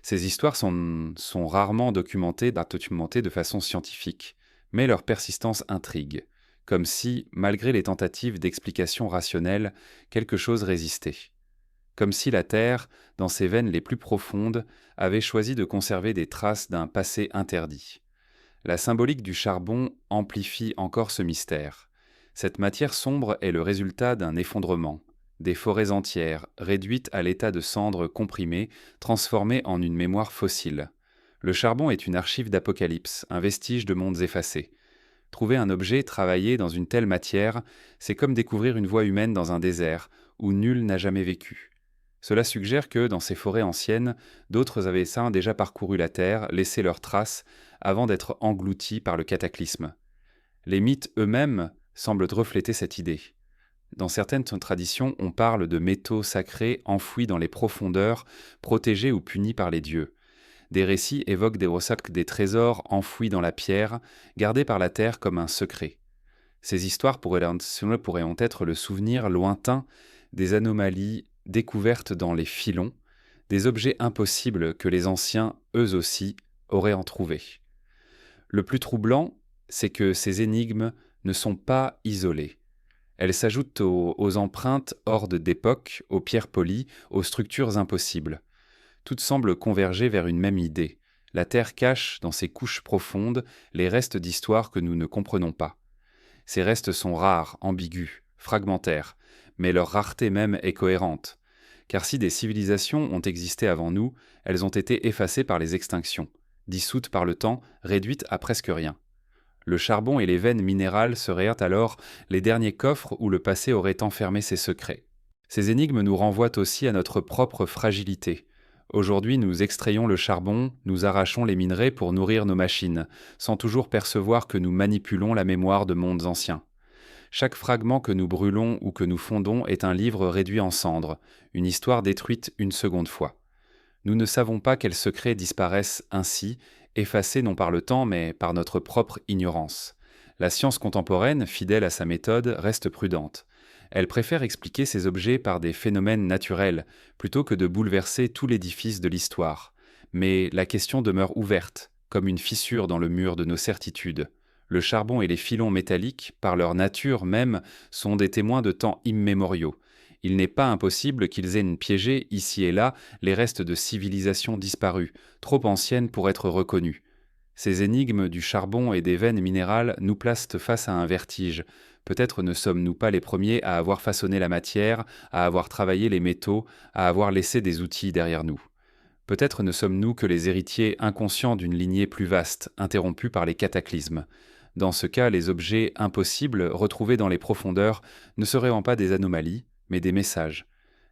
Ces histoires sont rarement documentées de façon scientifique, mais leur persistance intrigue, comme si, malgré les tentatives d'explication rationnelle, quelque chose résistait. Comme si la Terre, dans ses veines les plus profondes, avait choisi de conserver des traces d'un passé interdit. La symbolique du charbon amplifie encore ce mystère. Cette matière sombre est le résultat d'un effondrement, des forêts entières, réduites à l'état de cendres comprimées, transformées en une mémoire fossile. Le charbon est une archive d'apocalypse, un vestige de mondes effacés. Trouver un objet travaillé dans une telle matière, c'est comme découvrir une voie humaine dans un désert, où nul n'a jamais vécu. Cela suggère que, dans ces forêts anciennes, d'autres avaient déjà parcouru la Terre, laissé leurs traces, avant d'être engloutis par le cataclysme. Les mythes eux-mêmes semblent refléter cette idée. Dans certaines traditions, on parle de métaux sacrés enfouis dans les profondeurs, protégés ou punis par les dieux. Des récits évoquent des trésors enfouis dans la pierre, gardés par la terre comme un secret. Ces histoires pourraient en être le souvenir lointain des anomalies découvertes dans les filons, des objets impossibles que les anciens, eux aussi, auraient en trouvé. Le plus troublant, c'est que ces énigmes ne sont pas isolées. Elles s'ajoutent aux empreintes hordes d'époque, aux pierres polies, aux structures impossibles. Toutes semblent converger vers une même idée. La Terre cache, dans ses couches profondes, les restes d'histoires que nous ne comprenons pas. Ces restes sont rares, ambigus, fragmentaires, mais leur rareté même est cohérente. Car si des civilisations ont existé avant nous, elles ont été effacées par les extinctions, dissoutes par le temps, réduites à presque rien. Le charbon et les veines minérales seraient alors les derniers coffres où le passé aurait enfermé ses secrets. Ces énigmes nous renvoient aussi à notre propre fragilité. Aujourd'hui, nous extrayons le charbon, nous arrachons les minerais pour nourrir nos machines, sans toujours percevoir que nous manipulons la mémoire de mondes anciens. Chaque fragment que nous brûlons ou que nous fondons est un livre réduit en cendres, une histoire détruite une seconde fois. Nous ne savons pas quels secrets disparaissent ainsi, effacés non par le temps mais par notre propre ignorance. La science contemporaine, fidèle à sa méthode, reste prudente. Elle préfère expliquer ces objets par des phénomènes naturels, plutôt que de bouleverser tout l'édifice de l'histoire. Mais la question demeure ouverte, comme une fissure dans le mur de nos certitudes. Le charbon et les filons métalliques, par leur nature même, sont des témoins de temps immémoriaux. Il n'est pas impossible qu'ils aient piégé, ici et là, les restes de civilisations disparues, trop anciennes pour être reconnues. Ces énigmes du charbon et des veines minérales nous placent face à un vertige. Peut-être ne sommes-nous pas les premiers à avoir façonné la matière, à avoir travaillé les métaux, à avoir laissé des outils derrière nous. Peut-être ne sommes-nous que les héritiers inconscients d'une lignée plus vaste, interrompue par les cataclysmes. Dans ce cas, les objets impossibles retrouvés dans les profondeurs ne seraient pas des anomalies, mais des messages,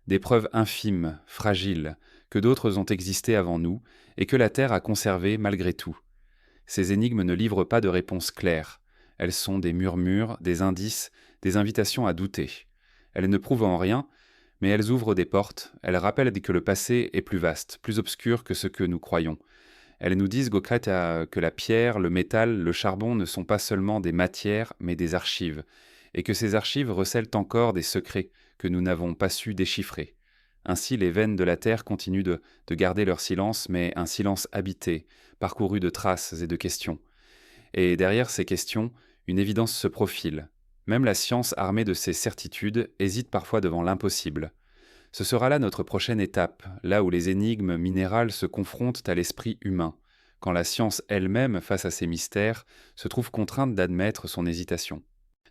des preuves infimes, fragiles, que d'autres ont existé avant nous et que la Terre a conservées malgré tout. Ces énigmes ne livrent pas de réponses claires. Elles sont des murmures, des indices, des invitations à douter. Elles ne prouvent en rien, mais elles ouvrent des portes, elles rappellent que le passé est plus vaste, plus obscur que ce que nous croyons. Elles nous disent, Gokrat, que la pierre, le métal, le charbon ne sont pas seulement des matières, mais des archives, et que ces archives recèlent encore des secrets que nous n'avons pas su déchiffrer. Ainsi, les veines de la Terre continuent de garder leur silence, mais un silence habité, parcouru de traces et de questions. Et derrière ces questions, une évidence se profile. Même la science armée de ses certitudes hésite parfois devant l'impossible. Ce sera là notre prochaine étape, là où les énigmes minérales se confrontent à l'esprit humain, quand la science elle-même, face à ces mystères, se trouve contrainte d'admettre son hésitation.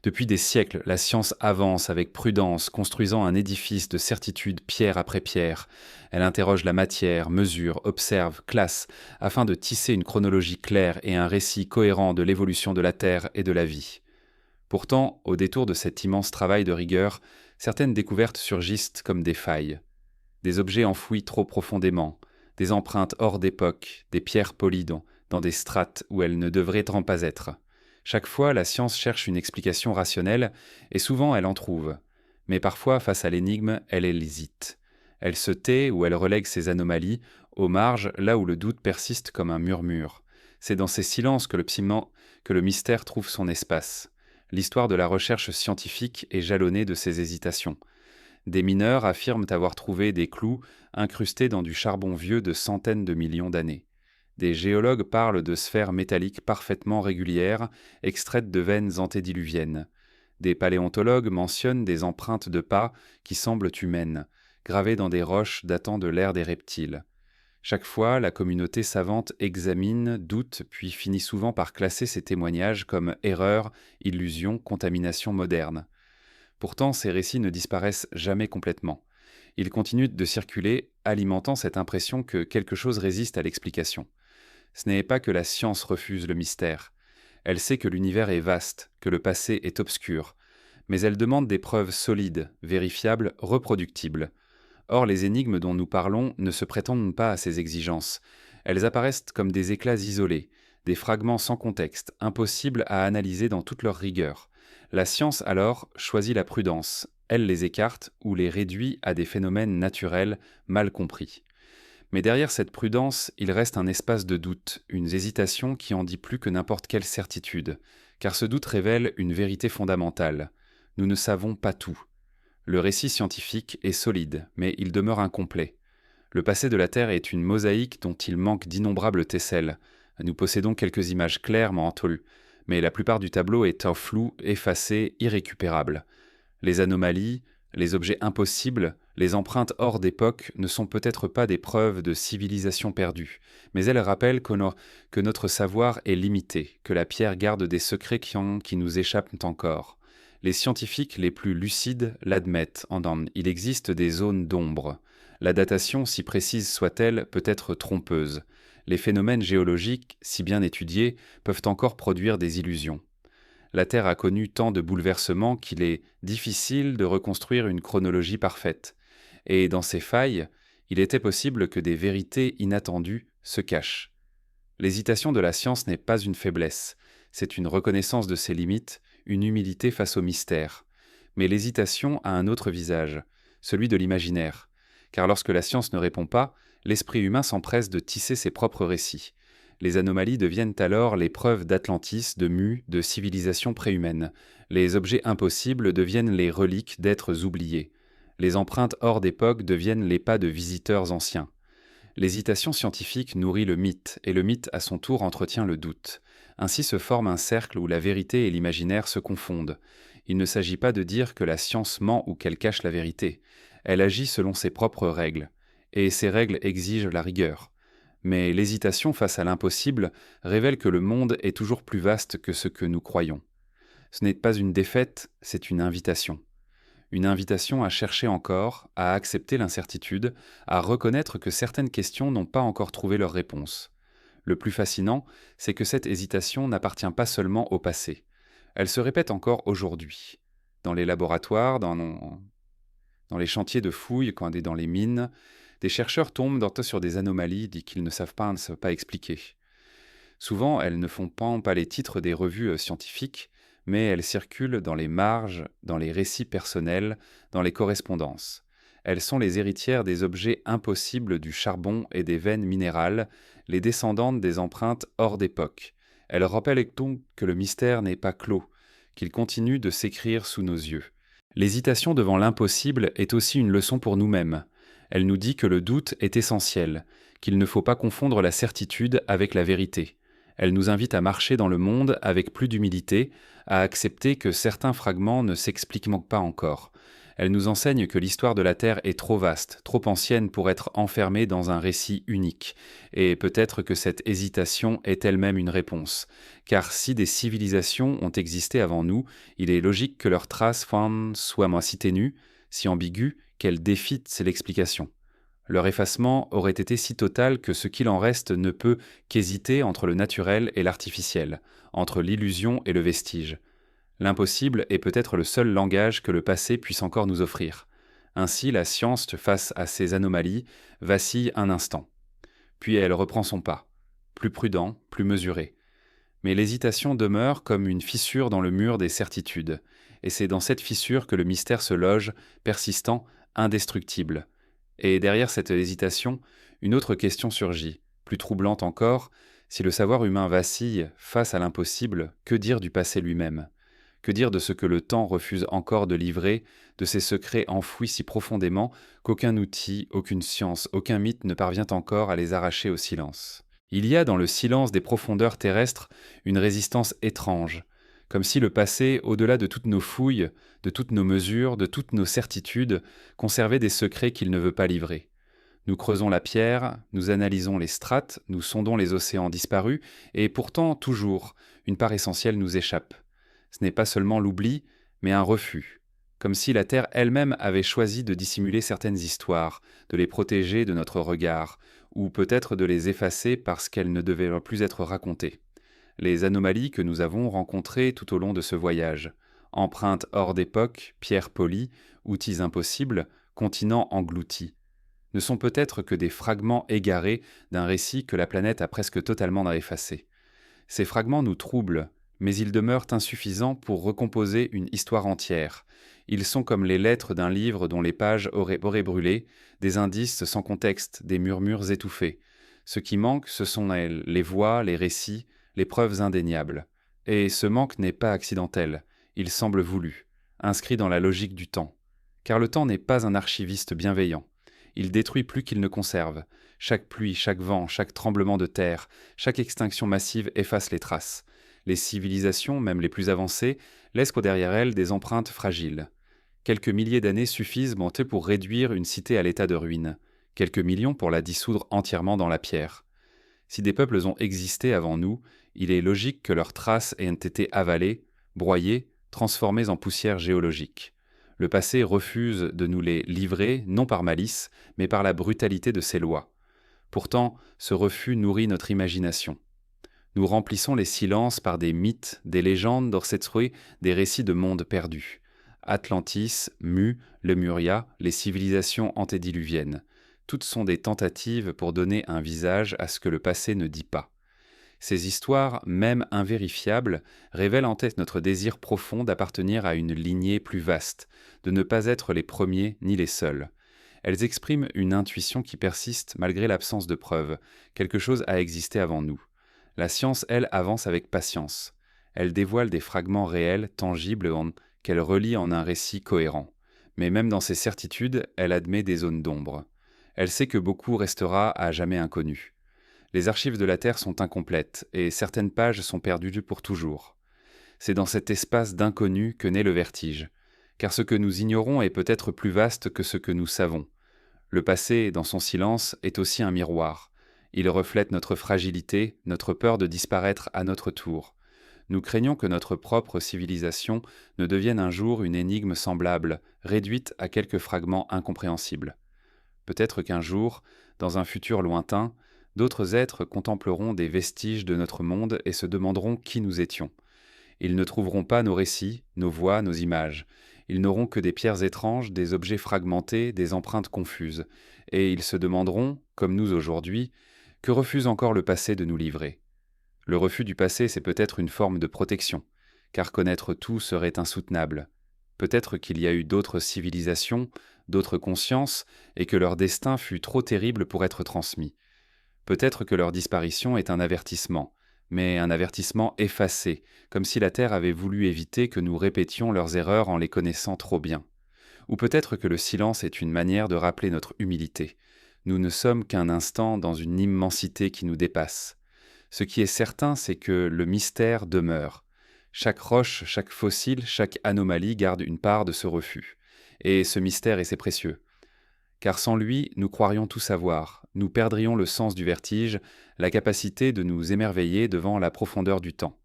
Depuis des siècles, la science avance avec prudence, construisant un édifice de certitude pierre après pierre. Elle interroge la matière, mesure, observe, classe, afin de tisser une chronologie claire et un récit cohérent de l'évolution de la Terre et de la vie. Pourtant, au détour de cet immense travail de rigueur, certaines découvertes surgissent comme des failles. Des objets enfouis trop profondément, des empreintes hors d'époque, des pierres polies dans des strates où elles ne devraient pas être. Chaque fois, la science cherche une explication rationnelle, et souvent elle en trouve. Mais parfois, face à l'énigme, elle hésite. Elle se tait ou elle relègue ses anomalies, aux marges, là où le doute persiste comme un murmure. C'est dans ces silences que le mystère trouve son espace. L'histoire de la recherche scientifique est jalonnée de ces hésitations. Des mineurs affirment avoir trouvé des clous incrustés dans du charbon vieux de centaines de millions d'années. Des géologues parlent de sphères métalliques parfaitement régulières, extraites de veines antédiluviennes. Des paléontologues mentionnent des empreintes de pas qui semblent humaines, gravées dans des roches datant de l'ère des reptiles. Chaque fois, la communauté savante examine, doute, puis finit souvent par classer ces témoignages comme erreurs, illusions, contamination moderne. Pourtant, ces récits ne disparaissent jamais complètement. Ils continuent de circuler, alimentant cette impression que quelque chose résiste à l'explication. Ce n'est pas que la science refuse le mystère. Elle sait que l'univers est vaste, que le passé est obscur, mais elle demande des preuves solides, vérifiables, reproductibles. Or, les énigmes dont nous parlons ne se prétendent pas à ces exigences. Elles apparaissent comme des éclats isolés, des fragments sans contexte, impossibles à analyser dans toute leur rigueur. La science, alors, choisit la prudence. Elle les écarte ou les réduit à des phénomènes naturels mal compris. Mais derrière cette prudence, il reste un espace de doute, une hésitation qui en dit plus que n'importe quelle certitude, car ce doute révèle une vérité fondamentale. Nous ne savons pas tout. Le récit scientifique est solide, mais il demeure incomplet. Le passé de la Terre est une mosaïque dont il manque d'innombrables tesselles. Nous possédons quelques images claires, mais la plupart du tableau est un flou, effacé, irrécupérable. Les anomalies, les objets impossibles, les empreintes hors d'époque ne sont peut-être pas des preuves de civilisation perdue, mais elles rappellent que notre savoir est limité, que la pierre garde des secrets qui nous échappent encore. Les scientifiques les plus lucides l'admettent, il existe des zones d'ombre. La datation, si précise soit-elle, peut être trompeuse. Les phénomènes géologiques, si bien étudiés, peuvent encore produire des illusions. La Terre a connu tant de bouleversements qu'il est difficile de reconstruire une chronologie parfaite. Et dans ces failles, il était possible que des vérités inattendues se cachent. L'hésitation de la science n'est pas une faiblesse, c'est une reconnaissance de ses limites, une humilité face au mystère. Mais l'hésitation a un autre visage, celui de l'imaginaire. Car lorsque la science ne répond pas, l'esprit humain s'empresse de tisser ses propres récits. Les anomalies deviennent alors les preuves d'Atlantis, de Mu, de civilisations préhumaines. Les objets impossibles deviennent les reliques d'êtres oubliés. Les empreintes hors d'époque deviennent les pas de visiteurs anciens. L'hésitation scientifique nourrit le mythe, et le mythe à son tour entretient le doute. Ainsi se forme un cercle où la vérité et l'imaginaire se confondent. Il ne s'agit pas de dire que la science ment ou qu'elle cache la vérité. Elle agit selon ses propres règles. Et ces règles exigent la rigueur. Mais l'hésitation face à l'impossible révèle que le monde est toujours plus vaste que ce que nous croyons. Ce n'est pas une défaite, c'est une invitation. Une invitation à chercher encore, à accepter l'incertitude, à reconnaître que certaines questions n'ont pas encore trouvé leur réponse. Le plus fascinant, c'est que cette hésitation n'appartient pas seulement au passé. Elle se répète encore aujourd'hui. Dans les laboratoires, dans les chantiers de fouilles, dans les mines, des chercheurs tombent sur des anomalies qu'ils ne savent pas expliquer. Souvent, elles ne font pas les titres des revues scientifiques, mais elles circulent dans les marges, dans les récits personnels, dans les correspondances. Elles sont les héritières des objets impossibles du charbon et des veines minérales, les descendantes des empreintes hors d'époque. Elles rappellent donc que le mystère n'est pas clos, qu'il continue de s'écrire sous nos yeux. L'hésitation devant l'impossible est aussi une leçon pour nous-mêmes. Elle nous dit que le doute est essentiel, qu'il ne faut pas confondre la certitude avec la vérité. Elle nous invite à marcher dans le monde avec plus d'humilité, à accepter que certains fragments ne s'expliquent pas encore. Elle nous enseigne que l'histoire de la Terre est trop vaste, trop ancienne pour être enfermée dans un récit unique, et peut-être que cette hésitation est elle-même une réponse. Car si des civilisations ont existé avant nous, il est logique que leurs traces soient si ténues, si ambiguës, qu'elles défient l'explication. Leur effacement aurait été si total que ce qu'il en reste ne peut qu'hésiter entre le naturel et l'artificiel, entre l'illusion et le vestige. L'impossible est peut-être le seul langage que le passé puisse encore nous offrir. Ainsi, la science, face à ces anomalies, vacille un instant. Puis elle reprend son pas, plus prudent, plus mesuré. Mais l'hésitation demeure comme une fissure dans le mur des certitudes, et c'est dans cette fissure que le mystère se loge, persistant, indestructible. Et derrière cette hésitation, une autre question surgit, plus troublante encore. Si le savoir humain vacille face à l'impossible, que dire du passé lui-même ? Que dire de ce que le temps refuse encore de livrer, de ces secrets enfouis si profondément qu'aucun outil, aucune science, aucun mythe ne parvient encore à les arracher au silence. Il y a dans le silence des profondeurs terrestres une résistance étrange, comme si le passé, au-delà de toutes nos fouilles, de toutes nos mesures, de toutes nos certitudes, conservait des secrets qu'il ne veut pas livrer. Nous creusons la pierre, nous analysons les strates, nous sondons les océans disparus, et pourtant, toujours, une part essentielle nous échappe. Ce n'est pas seulement l'oubli, mais un refus, comme si la Terre elle-même avait choisi de dissimuler certaines histoires, de les protéger de notre regard, ou peut-être de les effacer parce qu'elles ne devaient plus être racontées. Les anomalies que nous avons rencontrées tout au long de ce voyage, empreintes hors d'époque, pierres polies, outils impossibles, continents engloutis, ne sont peut-être que des fragments égarés d'un récit que la planète a presque totalement effacé. Ces fragments nous troublent, mais ils demeurent insuffisants pour recomposer une histoire entière. Ils sont comme les lettres d'un livre dont les pages auraient brûlé, des indices sans contexte, des murmures étouffés. Ce qui manque, ce sont les voix, les récits, les preuves indéniables. Et ce manque n'est pas accidentel, il semble voulu, inscrit dans la logique du temps. Car le temps n'est pas un archiviste bienveillant. Il détruit plus qu'il ne conserve. Chaque pluie, chaque vent, chaque tremblement de terre, chaque extinction massive efface les traces. Les civilisations, même les plus avancées, laissent derrière elles des empreintes fragiles. Quelques milliers d'années suffisent pour réduire une cité à l'état de ruine. Quelques millions pour la dissoudre entièrement dans la pierre. Si des peuples ont existé avant nous, il est logique que leurs traces aient été avalées, broyées, transformées en poussière géologique. Le passé refuse de nous les livrer, non par malice, mais par la brutalité de ses lois. Pourtant, ce refus nourrit notre imagination. Nous remplissons les silences par des mythes, des légendes d'Orsetsué, des récits de mondes perdus. Atlantis, Mu, Lemuria, les civilisations antédiluviennes. Toutes sont des tentatives pour donner un visage à ce que le passé ne dit pas. Ces histoires, même invérifiables, révèlent en tête notre désir profond d'appartenir à une lignée plus vaste, de ne pas être les premiers ni les seuls. Elles expriment une intuition qui persiste malgré l'absence de preuves. Quelque chose a existé avant nous. La science, elle, avance avec patience. Elle dévoile des fragments réels, tangibles, qu'elle relie en un récit cohérent. Mais même dans ces certitudes, elle admet des zones d'ombre. Elle sait que beaucoup restera à jamais inconnu. Les archives de la Terre sont incomplètes, et certaines pages sont perdues pour toujours. C'est dans cet espace d'inconnu que naît le vertige, car ce que nous ignorons est peut-être plus vaste que ce que nous savons. Le passé, dans son silence, est aussi un miroir. Il reflète notre fragilité, notre peur de disparaître à notre tour. Nous craignons que notre propre civilisation ne devienne un jour une énigme semblable, réduite à quelques fragments incompréhensibles. Peut-être qu'un jour, dans un futur lointain, d'autres êtres contempleront des vestiges de notre monde et se demanderont qui nous étions. Ils ne trouveront pas nos récits, nos voix, nos images. Ils n'auront que des pierres étranges, des objets fragmentés, des empreintes confuses. Et ils se demanderont, comme nous aujourd'hui, que refuse encore le passé de nous livrer. Le refus du passé, c'est peut-être une forme de protection, car connaître tout serait insoutenable. Peut-être qu'il y a eu d'autres civilisations, d'autres consciences, et que leur destin fut trop terrible pour être transmis. Peut-être que leur disparition est un avertissement, mais un avertissement effacé, comme si la Terre avait voulu éviter que nous répétions leurs erreurs en les connaissant trop bien. Ou peut-être que le silence est une manière de rappeler notre humilité. Nous ne sommes qu'un instant dans une immensité qui nous dépasse. Ce qui est certain, c'est que le mystère demeure. Chaque roche, chaque fossile, chaque anomalie garde une part de ce refus. Et ce mystère est précieux. Car sans lui, nous croirions tout savoir, nous perdrions le sens du vertige, la capacité de nous émerveiller devant la profondeur du temps.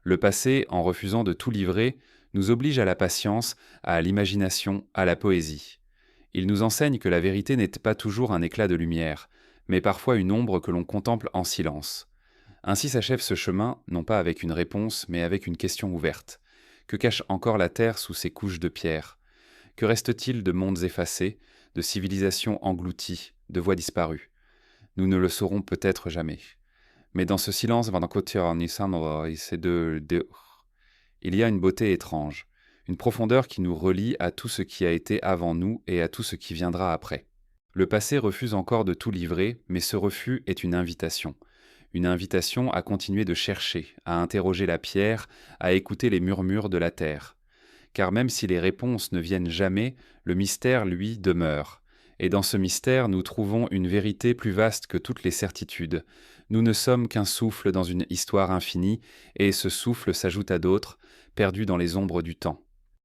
Le passé, en refusant de tout livrer, nous oblige à la patience, à l'imagination, à la poésie. Il nous enseigne que la vérité n'est pas toujours un éclat de lumière, mais parfois une ombre que l'on contemple en silence. Ainsi s'achève ce chemin, non pas avec une réponse, mais avec une question ouverte. Que cache encore la Terre sous ces couches de pierre ? Que reste-t-il de mondes effacés, de civilisations englouties, de voix disparues? Nous ne le saurons peut-être jamais. Mais dans ce silence, il y a une beauté étrange, une profondeur qui nous relie à tout ce qui a été avant nous et à tout ce qui viendra après. Le passé refuse encore de tout livrer, mais ce refus est une invitation une invitation à continuer de chercher, à interroger la pierre, à écouter les murmures de la terre. Car même si les réponses ne viennent jamais, le mystère, lui, demeure. Et dans ce mystère, nous trouvons une vérité plus vaste que toutes les certitudes. Nous ne sommes qu'un souffle dans une histoire infinie, et ce souffle s'ajoute à d'autres, perdus dans les ombres du temps.